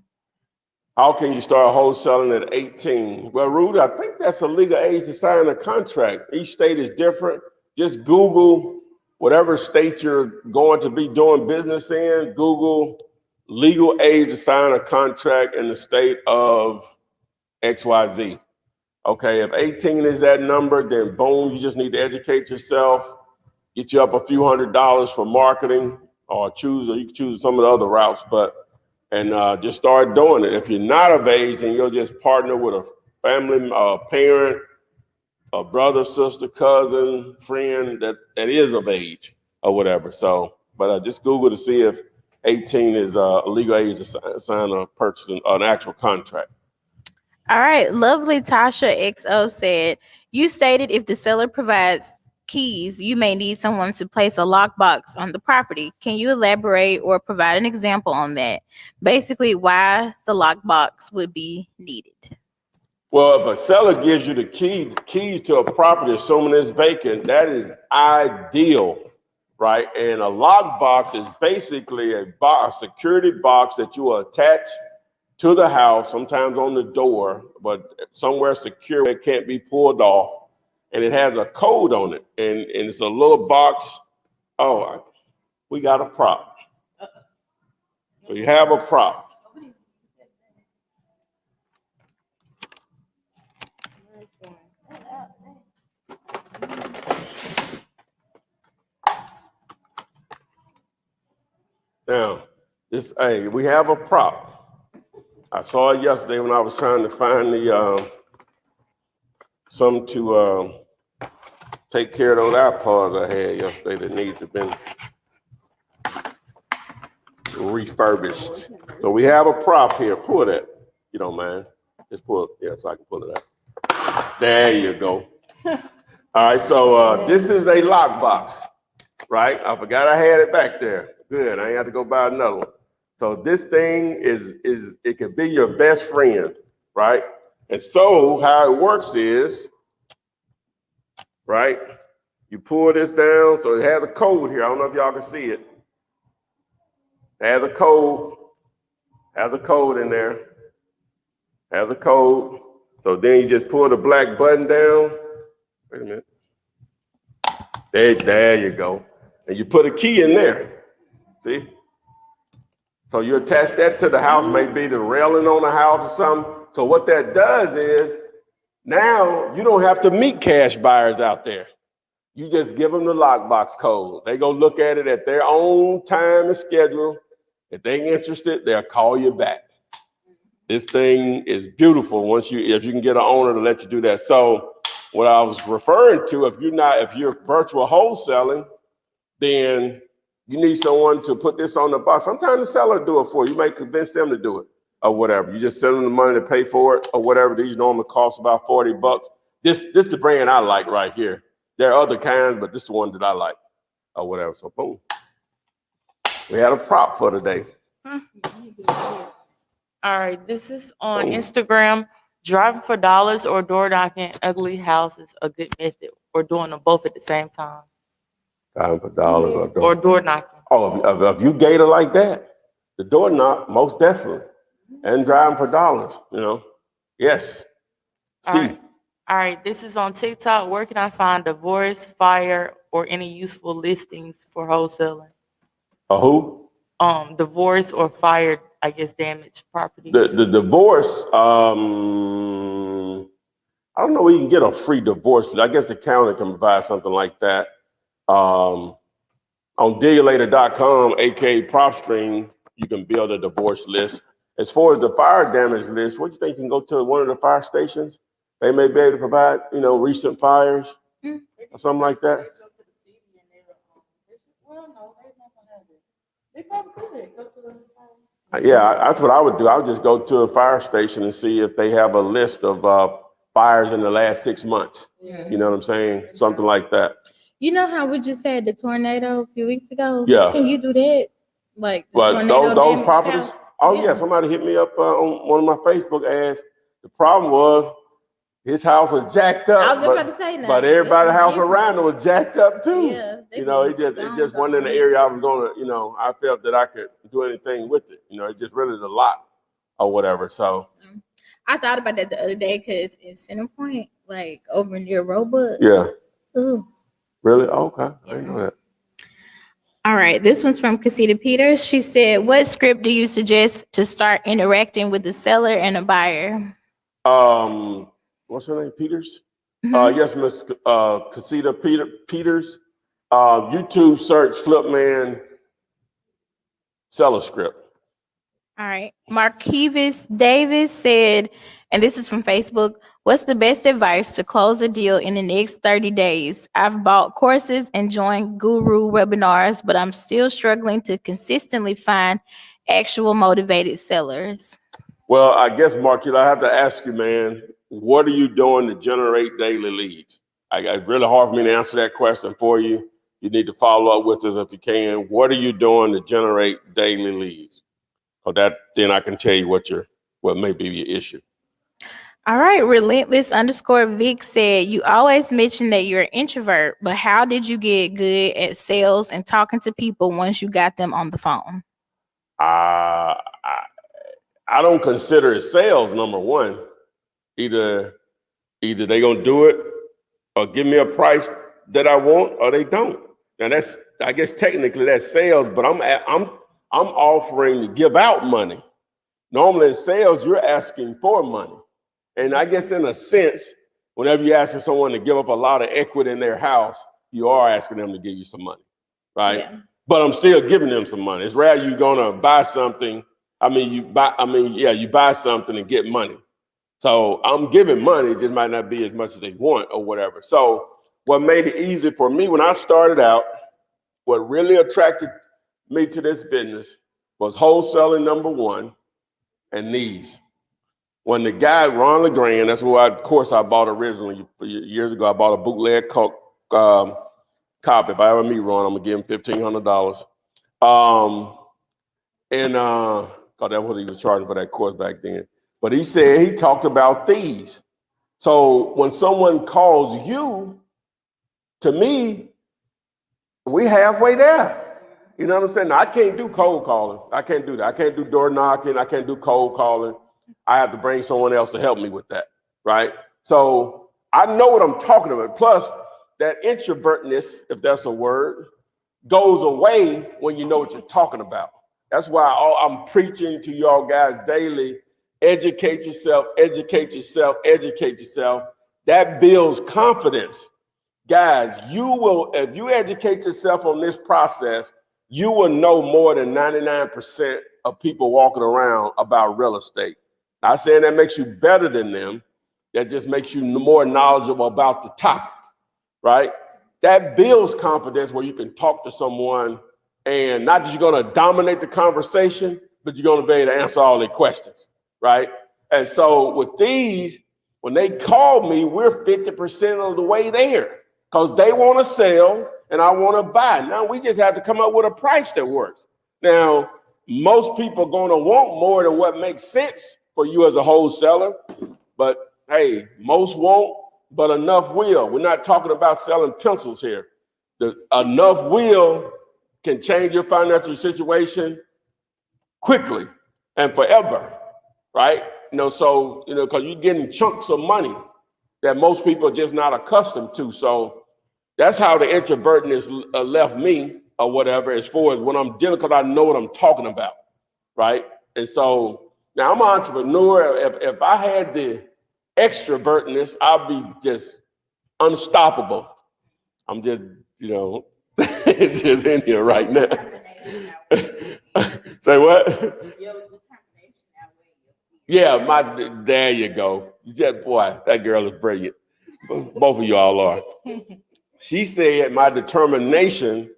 Speaker 2: How can you start wholesaling at 18? Well, Rudy, I think that's a legal age to sign a contract. Each state is different. Just Google whatever state you're going to be doing business in. Google legal age to sign a contract in the state of XYZ. Okay, if 18 is that number, then boom, you just need to educate yourself, get you up a few $100s for marketing, or you can choose some of the other routes, and just start doing it. If you're not of age, then you'll just partner with a family, parent, a brother, sister, cousin, friend that is of age or whatever. So, but just Google to see if 18 is a legal age to sign a purchase, an actual contract.
Speaker 3: All right, lovely Tasha XO said, you stated if the seller provides keys, you may need someone to place a lockbox on the property. Can you elaborate or provide an example on that? Basically, why the lockbox would be needed.
Speaker 2: Well, if a seller gives you the keys to a property, assuming it's vacant, that is ideal, right? And a lockbox is basically a security box that you will attach to the house, sometimes on the door, but somewhere secure it can't be pulled off. And it has a code on it. And it's a little box. Oh, we got a prop. We have a prop. Now, we have a prop. I saw it yesterday when I was trying to find something to take care of those iPods I had yesterday that needed to been refurbished. So we have a prop here. Pull that, if you don't mind. Just pull it, yeah, so I can pull it out. There you go. All right, so this is a lockbox, right? I forgot I had it back there. Good, I ain't have to go buy another one. So this thing it can be your best friend, right? And so how it works is, right? You pull this down, so it has a code here. I don't know if y'all can see it. It has a code in there. Has a code. So then you just pull the black button down. Wait a minute. There you go. And you put a key in there. See? So you attach that to the house, maybe the railing on the house or something. So what that does is now you don't have to meet cash buyers out there. You just give them the lockbox code. They go look at it at their own time and schedule. If they're interested, they'll call you back. This thing is beautiful if you can get an owner to let you do that. So what I was referring to, if you're virtual wholesaling, then you need someone to put this on the box. Sometimes the seller do it for you. You may convince them to do it or whatever. You just send them the money to pay for it or whatever. These normally cost about $40. This is the brand I like right here. There are other kinds, but this is the one that I like or whatever. So boom. We had a prop for today.
Speaker 4: All right, this is on Instagram. Driving for dollars or door knocking ugly houses a good method, or doing them both at the same time.
Speaker 2: Driving for dollars
Speaker 4: or door knocking.
Speaker 2: Oh, if you gator like that? The door knock, most definitely. And driving for dollars, you know. Yes.
Speaker 4: All
Speaker 2: C.
Speaker 4: right. All right, this is on TikTok. Where can I find divorce, fire, or any useful listings for wholesaling?
Speaker 2: A who?
Speaker 4: Divorce or fire, I guess, damaged properties.
Speaker 2: The divorce, I don't know where you can get a free divorce. I guess the county can provide something like that. On dealulator.com, aka PropStream, you can build a divorce list. As far as the fire damage list, what do you think? You can go to one of the fire stations? They may be able to provide, recent fires or something like that. Yeah, that's what I would do. I would just go to a fire station and see if they have a list of fires in the last 6 months. You know what I'm saying? Something like that.
Speaker 3: You know how we just had the tornado a few weeks ago?
Speaker 2: Yeah.
Speaker 3: Can you do that? Like
Speaker 2: But those properties,
Speaker 3: house?
Speaker 2: yeah, somebody hit me up on one of my Facebook ads. The problem was his house was jacked up.
Speaker 3: I was just about to say now.
Speaker 2: But everybody's house around it was jacked up too.
Speaker 3: Yeah,
Speaker 2: it just wasn't in the area I was gonna, I felt that I could do anything with it. It just really a lot or whatever. So
Speaker 3: I thought about that the other day because in Centerpoint, like over near Roebuck.
Speaker 2: yeah.
Speaker 3: Ooh.
Speaker 2: Really? Okay. I didn't know that.
Speaker 3: All right. This one's from Casita Peters. She said, what script do you suggest to start interacting with the seller and a buyer?
Speaker 2: What's her name? Peters?
Speaker 3: Mhm.
Speaker 2: Yes, Miss Casita Peters. YouTube search Flipman seller script.
Speaker 3: All right. Marquise Davis said, and this is from Facebook, what's the best advice to close a deal in the next 30 days? I've bought courses and joined guru webinars, but I'm still struggling to consistently find actual motivated sellers.
Speaker 2: Well, I guess, Marquise, I have to ask you, man, what are you doing to generate daily leads? It's really hard for me to answer that question for you. You need to follow up with us if you can. What are you doing to generate daily leads? Then I can tell you what may be your issue.
Speaker 3: All right, Relentless_Vic said, you always mention that you're an introvert, but how did you get good at sales and talking to people once you got them on the phone?
Speaker 2: I don't consider it sales, number one. Either they gonna do it or give me a price that I want or they don't. Now I guess technically that's sales, but I'm offering to give out money. Normally in sales, you're asking for money. And I guess in a sense, whenever you're asking someone to give up a lot of equity in their house, you are asking them to give you some money, right? Yeah. But I'm still giving them some money. It's rare you're gonna buy something. You buy something and get money. So I'm giving money, it just might not be as much as they want or whatever. So what made it easy for me when I started out, what really attracted me to this business was wholesaling, number one, and these. When the guy, Ron LeGrand, that's what I bought originally years ago. I bought a bootleg copy. If I ever meet Ron, I'm gonna give him $1,500. God, that's what he was charging for that course back then. But he talked about these. So when someone calls you, to me, we halfway there. You know what I'm saying? Now, I can't do cold calling. I can't do that. I can't do door knocking. I can't do cold calling. I have to bring someone else to help me with that, right? So I know what I'm talking about. Plus, that introvertness, if that's a word, goes away when you know what you're talking about. That's why I'm preaching to y'all guys daily. Educate yourself, educate yourself, educate yourself. That builds confidence. Guys, if you educate yourself on this process, you will know more than 99% of people walking around about real estate. Not saying that makes you better than them. That just makes you more knowledgeable about the topic, right? That builds confidence where you can talk to someone and not just you're going to dominate the conversation, but you're going to be able to answer all their questions, right? And so with these, when they call me, we're 50% of the way there because they want to sell and I want to buy. Now we just have to come up with a price that works. Now, most people are going to want more than what makes sense for you as a wholesaler, but hey, most won't, but enough will. We're not talking about selling pencils here. Enough will can change your financial situation quickly and forever, right? So, because you're getting chunks of money that most people are just not accustomed to. So that's how the introvertness left me or whatever, as far as when I'm dealing, because I know what I'm talking about, right? And so now I'm an entrepreneur. If I had the extrovertness, I'd be just unstoppable. I'm just, it's just in here right now. Say what? Yeah, there you go. Boy, that girl is brilliant. Both of y'all are. She said my determination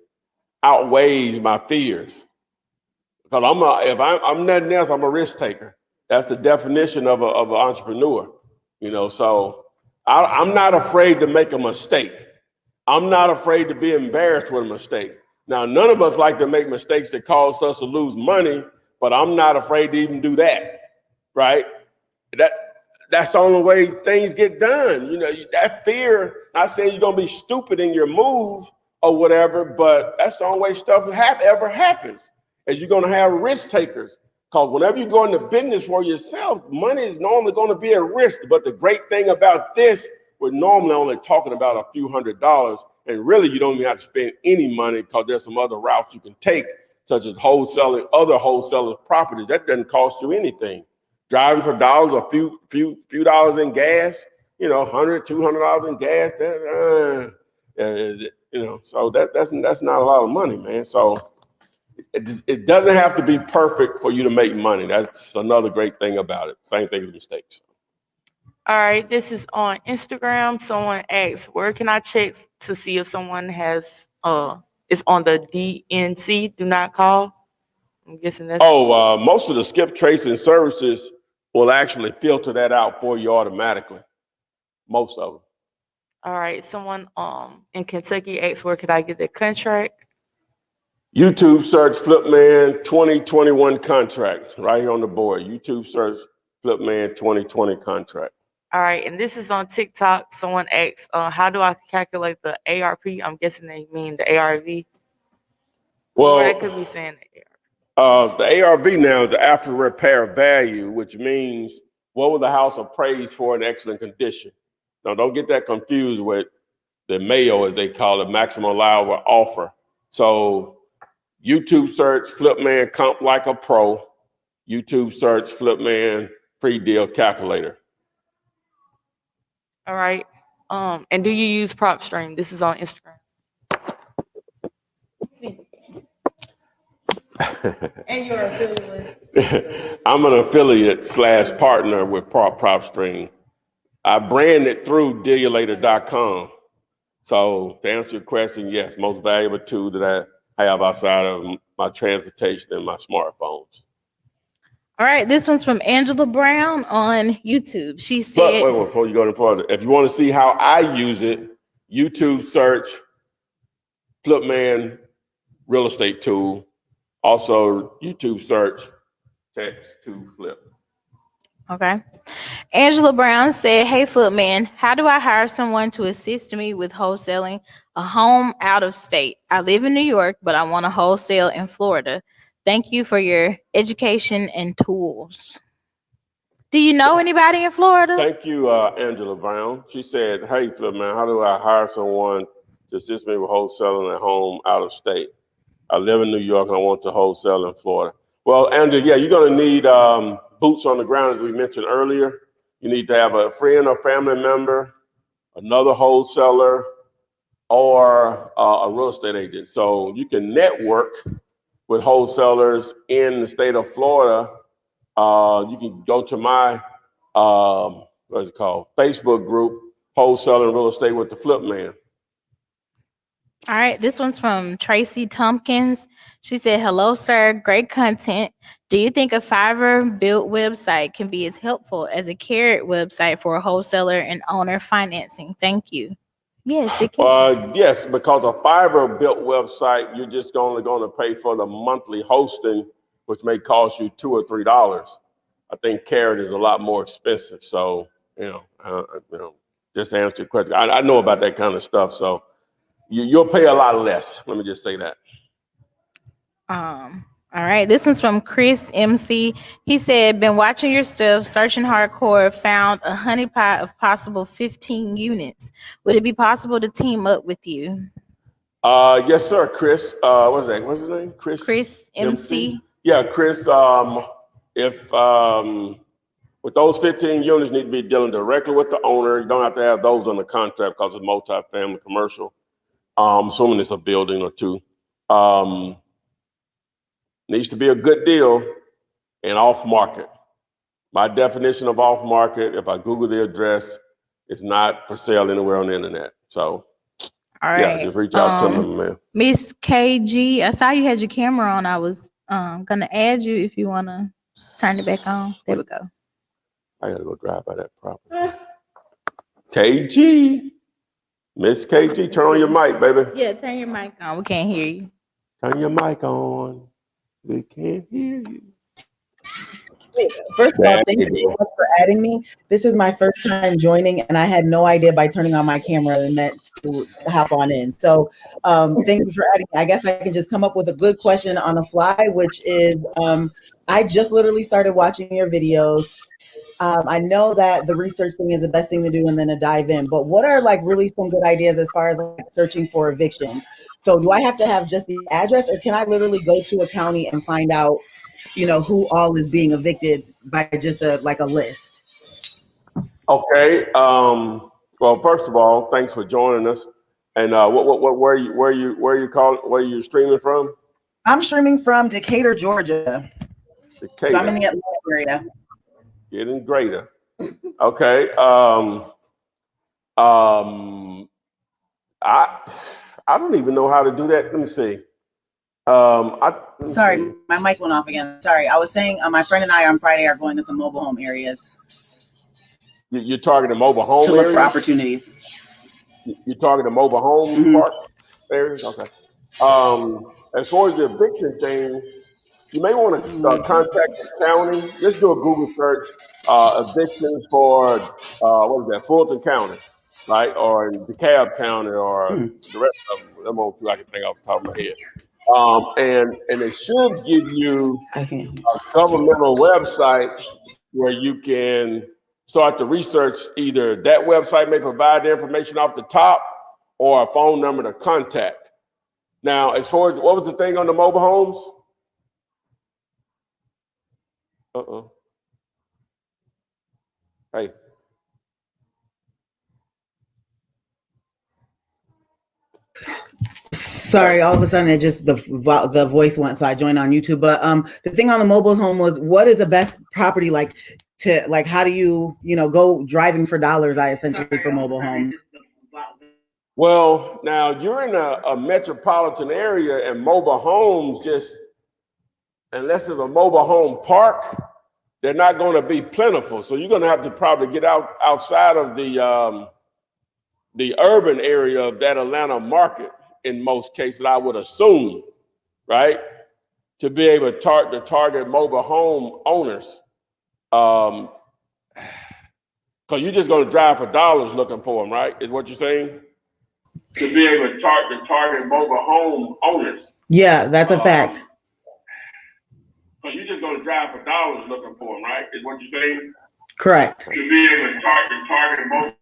Speaker 2: outweighs my fears. Because if I'm nothing else, I'm a risk taker. That's the definition of an entrepreneur. So I'm not afraid to make a mistake. I'm not afraid to be embarrassed with a mistake. Now, none of us like to make mistakes that cause us to lose money, but I'm not afraid to even do that, right? That's the only way things get done. That fear, not saying you're going to be stupid in your moves or whatever, but that's the only way stuff ever happens, is you're going to have risk takers. Because whenever you go into business for yourself, money is normally going to be a risk. But the great thing about this, we're normally only talking about a few $100s, and really you don't even have to spend any money, because there's some other routes you can take, such as wholesaling other wholesalers' properties. That doesn't cost you anything. Driving for dollars, a few dollars in gas, $100, $200 in gas. So that's not a lot of money, man. So it doesn't have to be perfect for you to make money. That's another great thing about it. Same thing as mistakes.
Speaker 4: All right, this is on Instagram. Someone asked, where can I check to see if someone is on the DNC, do not call? I'm guessing that's.
Speaker 2: Most of the skip tracing services will actually filter that out for you automatically. Most of them.
Speaker 4: All right, someone in Kentucky asked, where could I get the contract?
Speaker 2: YouTube search Flipman 2021 contract right here on the board. YouTube search Flipman 2020 contract.
Speaker 4: All right, and this is on TikTok. Someone asked, how do I calculate the ARP? I'm guessing they mean the ARV.
Speaker 2: Well,
Speaker 4: or that could be saying the
Speaker 2: ARV now is the after repair value, which means what was the house appraised for in excellent condition. Now, don't get that confused with the MAO, as they call it, maximum allowable offer. So YouTube search Flipman Comp Like a Pro. YouTube search Flipman free deal calculator.
Speaker 4: All right. And do you use PropStream? This is on Instagram. And you're affiliate.
Speaker 2: I'm an affiliate / partner with PropStream. I brand it through dealulator.com. So to answer your question, yes, most valuable tool that I have outside of my transportation and my smartphones.
Speaker 3: All right, this one's from Angela Brown on YouTube. She said,
Speaker 2: But wait, before you go any further, if you want to see how I use it, YouTube search Flipman real estate tool. Also, YouTube search text to flip.
Speaker 3: Okay. Angela Brown said, hey, Flipman, how do I hire someone to assist me with wholesaling a home out of state? I live in New York, but I want to wholesale in Florida. Thank you for your education and tools. Do you know anybody in Florida?
Speaker 2: Thank you, Angela Brown. She said, hey, Flipman, how do I hire someone to assist me with wholesaling a home out of state? I live in New York and I want to wholesale in Florida. Well, Angela, yeah, you're going to need boots on the ground, as we mentioned earlier. You need to have a friend or family member, another wholesaler, or a real estate agent. So you can network with wholesalers in the state of Florida. You can go to my what's it called, Facebook group, Wholesaling Real Estate with the Flipman.
Speaker 3: All right, this one's from Tracy Tompkins. She said, hello, sir. Great content. Do you think a Fiverr built website can be as helpful as a Carrot website for a wholesaler and owner financing? Thank you. Yes, it can.
Speaker 2: Yes, because a Fiverr built website, you're just only going to pay for the monthly hosting, which may cost you $2 or $3. I think Carrot is a lot more expensive. So, just to answer your question, I know about that kind of stuff. So you'll pay a lot less. Let me just say that.
Speaker 3: All right, this one's from Chris MC. He said, been watching your stuff, searching hardcore, found a honeypot of possible 15 units. Would it be possible to team up with you?
Speaker 2: Yes, sir, Chris. What's that? What's his name?
Speaker 3: Chris MC.
Speaker 2: Yeah, Chris. If with those 15 units, need to be dealing directly with the owner. You don't have to have those on the contract because it's multi-family commercial. Assuming it's a building or two. Needs to be a good deal and off market. My definition of off market, if I Google the address, it's not for sale anywhere on the internet. So,
Speaker 3: all right.
Speaker 2: Yeah, just reach out to them, man.
Speaker 3: Miss KG, I saw you had your camera on. I was gonna add you if you wanna turn it back on. There we go.
Speaker 2: I gotta go drive by that property. KG, Miss KG, turn on your mic, baby.
Speaker 3: Yeah, turn your mic on. We can't hear you.
Speaker 2: Turn your mic on. We can't hear you.
Speaker 7: First of all, thank you so much for adding me. This is my first time joining, and I had no idea by turning on my camera and meant to hop on in. So thank you for adding me. I guess I can just come up with a good question on the fly, which is, I just literally started watching your videos. I know that the research thing is the best thing to do and then to dive in, but what are like really some good ideas as far as like searching for evictions? So do I have to have just the address, or can I literally go to a county and find out, you know, who all is being evicted by just a list?
Speaker 2: Okay. Well, first of all, thanks for joining us. And where are you streaming from?
Speaker 7: I'm streaming from Decatur, Georgia.
Speaker 2: Decatur.
Speaker 7: So I'm in the Atlanta area.
Speaker 2: Getting greater. Okay. I don't even know how to do that. Let me see.
Speaker 7: Sorry, my mic went off again. Sorry, I was saying my friend and I on Friday are going to some mobile home areas.
Speaker 2: You're targeting mobile home
Speaker 7: to look
Speaker 2: areas?
Speaker 7: for opportunities.
Speaker 2: You're targeting mobile home park areas? Okay. As far as the eviction thing, you may want to contact the county. Just do a Google search, evictions for, Fulton County, right? Or DeKalb County, or the rest of them. Them only two I can think off the top of my head. And it should give you a governmental website where you can start to research. Either that website may provide the information off the top or a phone number to contact. Now, as far as what was the thing on the mobile homes? Hey.
Speaker 7: Sorry, all of a sudden it just the voice went, so I joined on YouTube. But the thing on the mobile home was, what is the best property how do you go driving for dollars? Essentially for mobile homes.
Speaker 2: Well, now you're in a metropolitan area, and mobile homes, just unless it's a mobile home park, they're not going to be plentiful. So you're going to have to probably get outside of the urban area of that Atlanta market in most cases, I would assume, right? To be able to target mobile home owners. Because you're just going to drive for dollars looking for them, right? Is what you're saying? To be able to target mobile home owners.
Speaker 7: Yeah, that's a fact.
Speaker 2: So you're just going to drive for dollars looking for them, right? Is what you're saying?
Speaker 7: Correct.
Speaker 2: To be able to target mobile.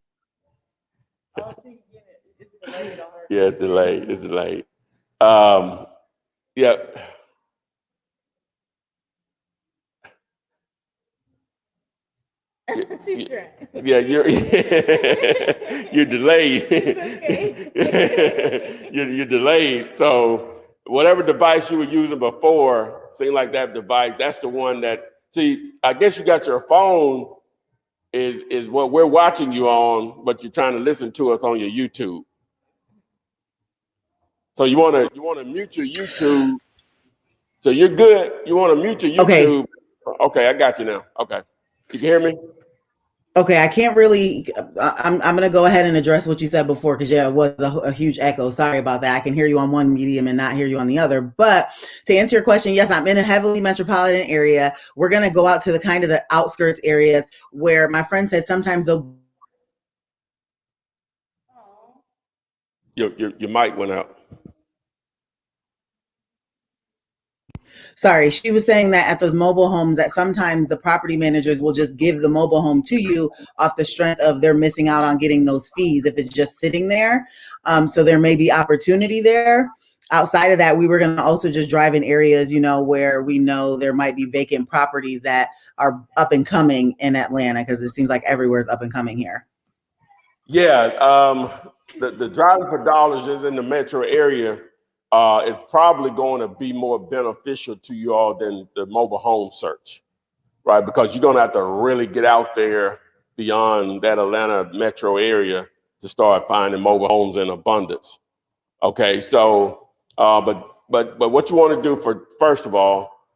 Speaker 2: Yeah, it's delayed. It's delayed. Yeah.
Speaker 3: She's trying.
Speaker 2: Yeah, you're you're delayed. You're delayed. So whatever device you were using before, seemed like that device, that's the one that, see, I guess you got your phone is what we're watching you on, but you're trying to listen to us on your YouTube. So you want to mute your YouTube. So you're good. You want to mute your YouTube. Okay, I got you now. Okay. You can hear me?
Speaker 7: Okay, I can't really, I'm going to go ahead and address what you said before, because it was a huge echo. Sorry about that. I can hear you on one medium and not hear you on the other. But to answer your question, yes, I'm in a heavily metropolitan area. We're going to go out to the kind of the outskirts areas where my friend said sometimes they'll.
Speaker 2: Your mic went out.
Speaker 7: Sorry, she was saying that at those mobile homes that sometimes the property managers will just give the mobile home to you off the strength of they're missing out on getting those fees if it's just sitting there. So there may be opportunity there. Outside of that, we were going to also just drive in areas, you know, where we know there might be vacant properties that are up and coming in Atlanta, because it seems like everywhere is up and coming here.
Speaker 2: Yeah, the driving for dollars is in the metro area. It's probably going to be more beneficial to you all than the mobile home search, right? Because you're going to have to really get out there beyond that Atlanta metro area to start finding mobile homes in abundance. Okay, so but what you want to do first of all,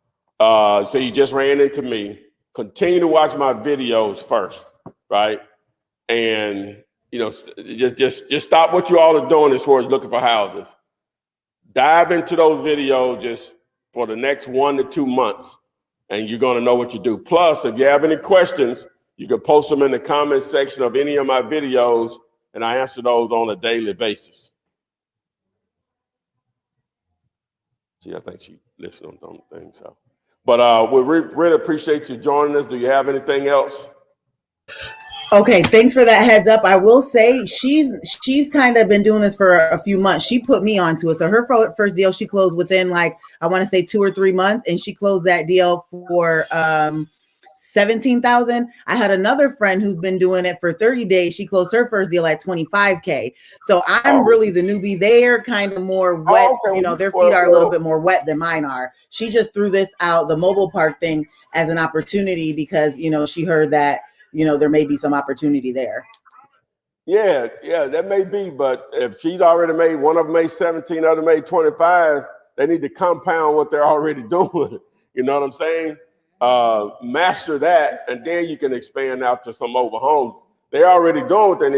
Speaker 2: so you just ran into me. Continue to watch my videos first, right? And you know, just stop what you all are doing as far as looking for houses. Dive into those videos just for the next 1 to 2 months, and you're going to know what you do. Plus, if you have any questions, you can post them in the comment section of any of my videos, and I answer those on a daily basis. See, I think she listened on the thing. So, but we really appreciate you joining us. Do you have anything else?
Speaker 7: Okay, thanks for that heads up. I will say she's kind of been doing this for a few months. She put me onto it. So her first deal she closed within, like, I want to say 2 or 3 months, and she closed that deal for $17,000. I had another friend who's been doing it for 30 days. She closed her first deal at $25K. So I'm really the newbie. They're kind of more wet,
Speaker 2: okay.
Speaker 7: you know, their feet are a little bit more wet than mine are. She just threw this out, the mobile park thing, as an opportunity because, you know, she heard that, you know, there may be some opportunity there.
Speaker 2: Yeah, that may be, but if she's already made, one of them made 17, other made 25, they need to compound what they're already doing. You know what I'm saying? Master that, and then you can expand out to some mobile homes. They're already doing what they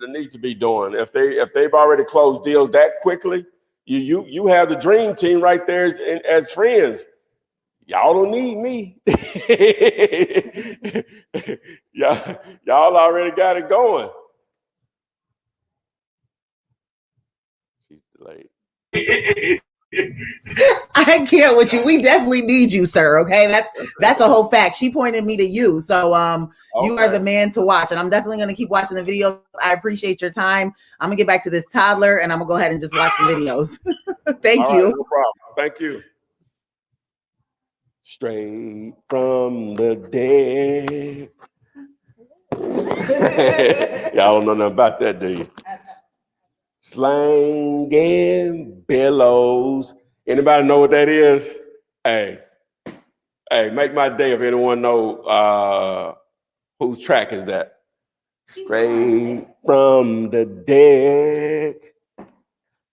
Speaker 2: need to be doing. If they've already closed deals that quickly, you have the dream team right there as friends. Y'all don't need me. y'all already got it going. She's delayed.
Speaker 7: I can't with you. We definitely need you, sir. Okay, that's a whole fact. She pointed me to you, so you are the man to watch, and I'm definitely gonna keep watching the videos. I appreciate your time. I'm gonna get back to this toddler, and I'm gonna go ahead and just watch the videos. Thank you.
Speaker 2: No problem. Thank you. Straight from the dead. Y'all don't know nothing about that, do you? Slanging billows. Anybody know what that is? Hey, make my day if anyone know whose track is that. Straight from the dead.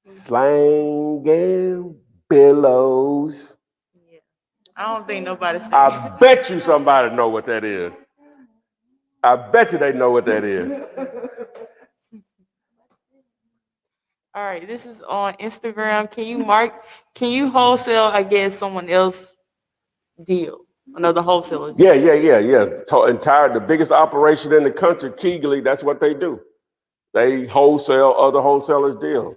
Speaker 2: Slanging billows.
Speaker 4: I don't think nobody said.
Speaker 2: I bet you somebody know what that is. I bet you they know what that is.
Speaker 4: All right, this is on Instagram. Can you wholesale, I guess, someone else's deal? Another wholesaler's deal?
Speaker 2: Yeah. The biggest operation in the country, Keegley, that's what they do. They wholesale other wholesalers' deal.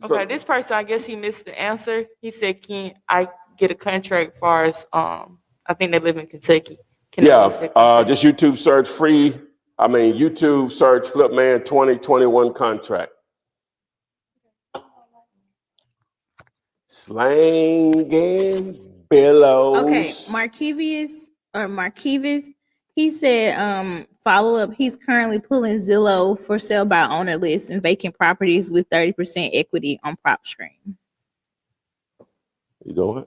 Speaker 4: Okay, this person, I guess he missed the answer. He said, can I get a contract as far as, I think they live in Kentucky.
Speaker 2: Just YouTube search YouTube search Flipman 2021 contract. Slanging billows.
Speaker 3: Okay, Markevis, he said, follow up, he's currently pulling Zillow for sale by owner list and vacant properties with 30% equity on PropStream.
Speaker 2: You doing?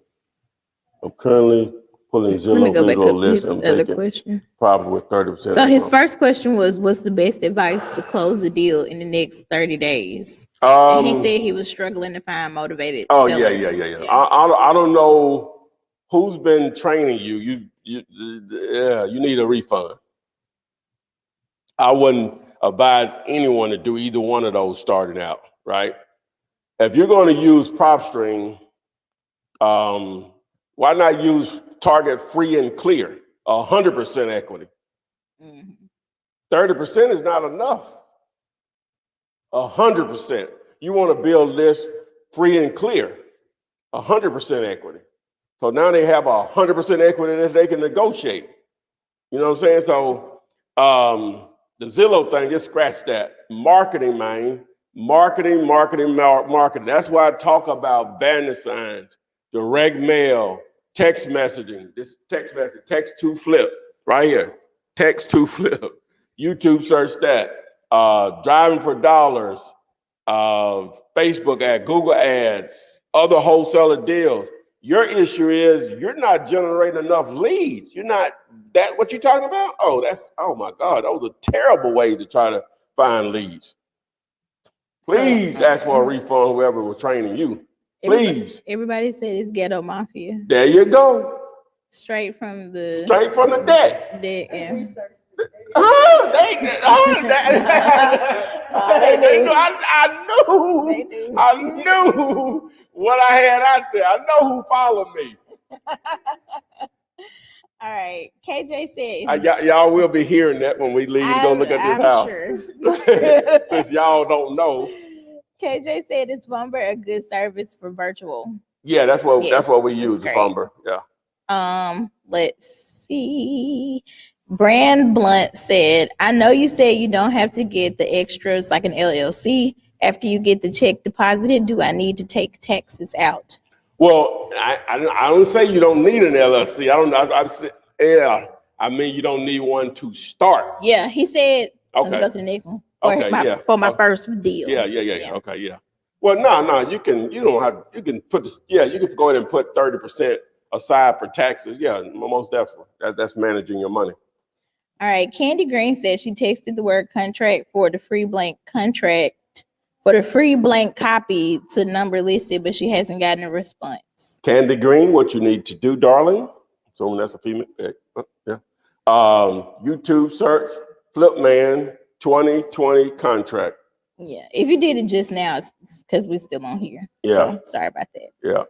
Speaker 2: I'm currently pulling Zillow.
Speaker 3: Let me go back up to
Speaker 2: list
Speaker 3: his
Speaker 2: and
Speaker 3: other
Speaker 2: vacant
Speaker 3: question.
Speaker 2: property with 30%.
Speaker 3: So his first question was, what's the best advice to close the deal in the next 30 days? And he said he was struggling to find motivated sellers.
Speaker 2: Yeah. I don't know who's been training you. You need a refund. I wouldn't advise anyone to do either one of those starting out, right? If you're going to use PropStream, why not use Target Free and Clear, 100% equity? 30% is not enough. 100%. You want to build this free and clear, 100% equity. So now they have 100% equity that they can negotiate. You know what I'm saying? So the Zillow thing, just scratch that. Marketing, man. Marketing. That's why I talk about banner signs, direct mail, text messaging. This text message, text to flip, right here. Text to flip. YouTube search that. Driving for dollars, Facebook ad, Google ads, other wholesaler deals. Your issue is you're not generating enough leads. You're not that what you're talking about? Oh my God, those are terrible ways to try to find leads. Please ask for a refund, whoever was training you. Please.
Speaker 3: Everybody said it's ghetto mafia.
Speaker 2: There you go.
Speaker 3: Straight from the
Speaker 2: deck.
Speaker 3: Yeah.
Speaker 2: I knew what I had out there. I know who followed me.
Speaker 3: All right. KJ said
Speaker 2: y'all will be hearing that when we leave to go look at this house.
Speaker 3: Sure.
Speaker 2: Since y'all don't know.
Speaker 3: KJ said it's Vumber a good service for virtual.
Speaker 2: Yeah, that's what we use, Vumber. Yeah.
Speaker 3: Let's see. Brand Blunt said, I know you said you don't have to get the extras like an LLC after you get the check deposited. Do I need to take taxes out?
Speaker 2: Well, I don't say you don't need an LLC. I don't know. I mean, you don't need one to start.
Speaker 3: Yeah, he said.
Speaker 2: Okay.
Speaker 3: Let me go to the next one.
Speaker 2: For
Speaker 3: my first deal.
Speaker 2: Yeah. Okay, yeah. Well, no, you can go ahead and put 30% aside for taxes. Yeah, most definitely. That's managing your money.
Speaker 3: All right. Candy Green said she texted the word contract for the free blank copy to number listed, but she hasn't gotten a response.
Speaker 2: Candy Green, what you need to do, darling. So that's a female. Yeah. YouTube search Flipman 2020 contract.
Speaker 3: Yeah. If you did it just now, it's because we're still on here.
Speaker 2: Yeah.
Speaker 3: So sorry about that.
Speaker 2: Yeah.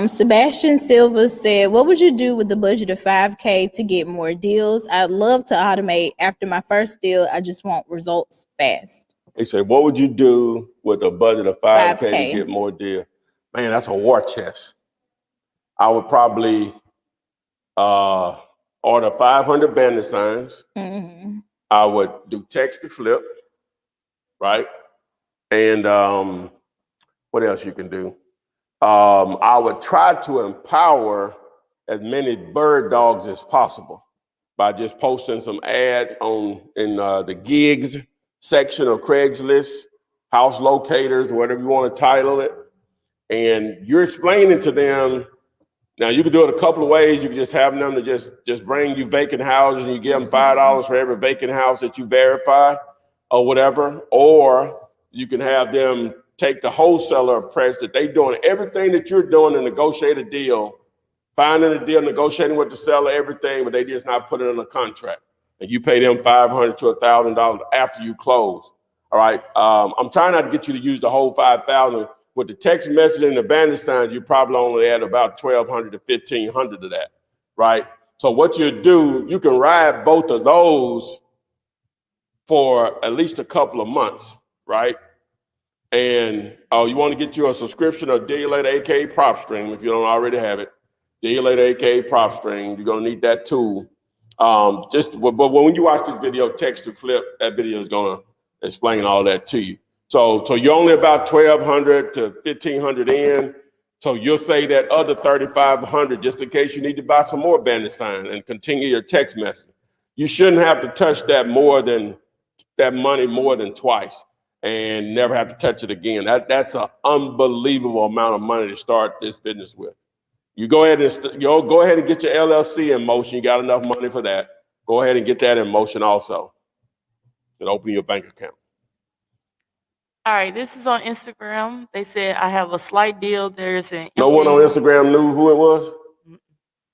Speaker 3: Sebastian Silva said, what would you do with the budget of $5,000 to get more deals? I'd love to automate. After my first deal, I just want results fast.
Speaker 2: He said, what would you do with a budget of $5,000 to get more deals? Man, that's a war chest. I would probably order 500 banner signs.
Speaker 3: Mm-hmm.
Speaker 2: I would do text to flip, right? And what else you can do? I would try to empower as many bird dogs as possible by just posting some ads in the gigs section of Craigslist, house locators, whatever you want to title it. And you're explaining to them. Now you can do it a couple of ways. You can just have them to just bring you vacant houses and you give them $5 for every vacant house that you verify or whatever. Or you can have them take the wholesaler approach that they're doing everything that you're doing to negotiate a deal, finding a deal, negotiating with the seller, everything, but they just not put it in a contract. And you pay them $500 to $1,000 after you close. All right. I'm trying not to get you to use the whole $5,000. With the text message and the banner signs, you probably only add about $1,200 to $1,500 of that. Right. So what you do, you can ride both of those for at least a couple of months. Right. And you want to get you a subscription of DealLater aka PropStream if you don't already have it. DealLater aka PropStream, you're gonna need that tool. But when you watch this video, text to flip, that video is gonna explain all that to you. So you're only about $1,200 to $1,500 in. So you'll say that other $3,500 just in case you need to buy some more banner sign and continue your text message. You shouldn't have to touch that money more than twice and never have to touch it again. That's an unbelievable amount of money to start this business with. You go ahead and get your LLC in motion. You got enough money for that. Go ahead and get that in motion also. And open your bank account.
Speaker 4: All right, this is on Instagram. They said, I have a slight deal. There's an
Speaker 2: no one on Instagram knew who it was?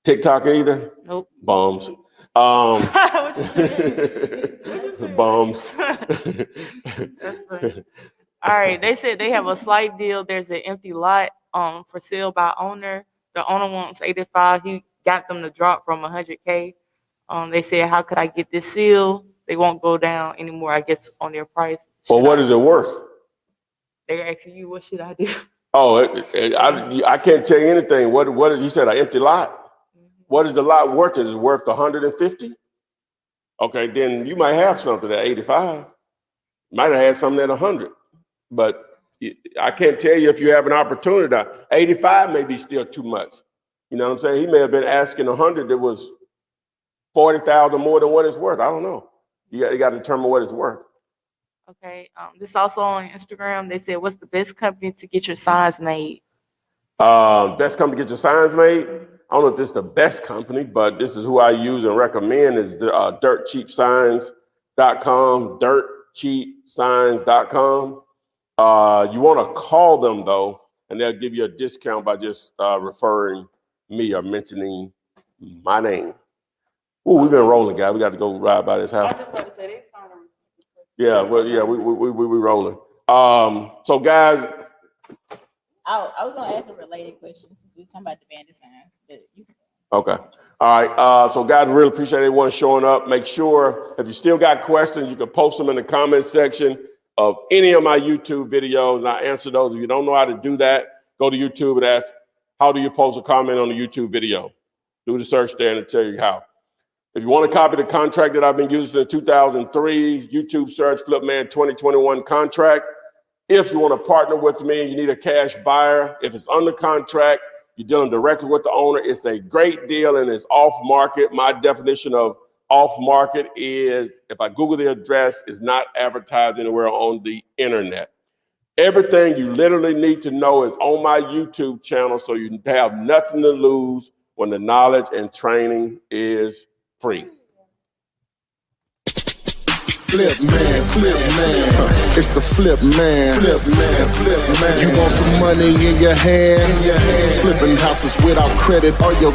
Speaker 2: TikTok either?
Speaker 4: Nope.
Speaker 2: Bums.
Speaker 4: Bums. That's funny. All right, they said they have a slight deal. There's an empty lot for sale by owner. The owner wants 85. He got them to drop from 100K. They said, how could I get this seal? They won't go down anymore, I guess, on their price.
Speaker 2: Well, what is it worth?
Speaker 4: They're asking you, what should I do?
Speaker 2: Oh, I can't tell you anything. What is, you said, an empty lot? What is the lot worth? Is it worth 150? Okay, then you might have something at 85. Might have had something at 100. But I can't tell you if you have an opportunity. 85 may be still too much. You know what I'm saying? He may have been asking 100 that was 40,000 more than what it's worth. I don't know. You got to determine what it's worth.
Speaker 4: Okay. This also on Instagram. They said, "What's the best company to get your signs made?"
Speaker 2: Best company to get your signs made. I don't know if this is the best company, but this is who I use and recommend is the dirtcheapsigns.com. Dirtcheapsigns.com. You want to call them though, and they'll give you a discount by just referring me or mentioning my name. Ooh, we've been rolling, guys. We got to go ride by this house. Yeah, well, yeah, we rolling. So guys,
Speaker 3: I was gonna ask a related question since we were talking about the bandit signs.
Speaker 2: Okay. All right. So guys, really appreciate everyone showing up. Make sure if you still got questions, you can post them in the comments section of any of my YouTube videos. And I answer those. If you don't know how to do that, go to YouTube and ask, how do you post a comment on the YouTube video? Do the search there and it'll tell you how. If you want to copy the contract that I've been using since 2003, YouTube search Flipman 2021 contract. If you want to partner with me and you need a cash buyer, if it's under contract, you're dealing directly with the owner, it's a great deal and it's off market. My definition of off market is if I Google the address, it's not advertised anywhere on the internet. Everything you literally need to know is on my YouTube channel, so you have nothing to lose when the knowledge and training is free.
Speaker 1: Flip man, it's the flip man. You want some money in your hand? Flipping houses without credit or your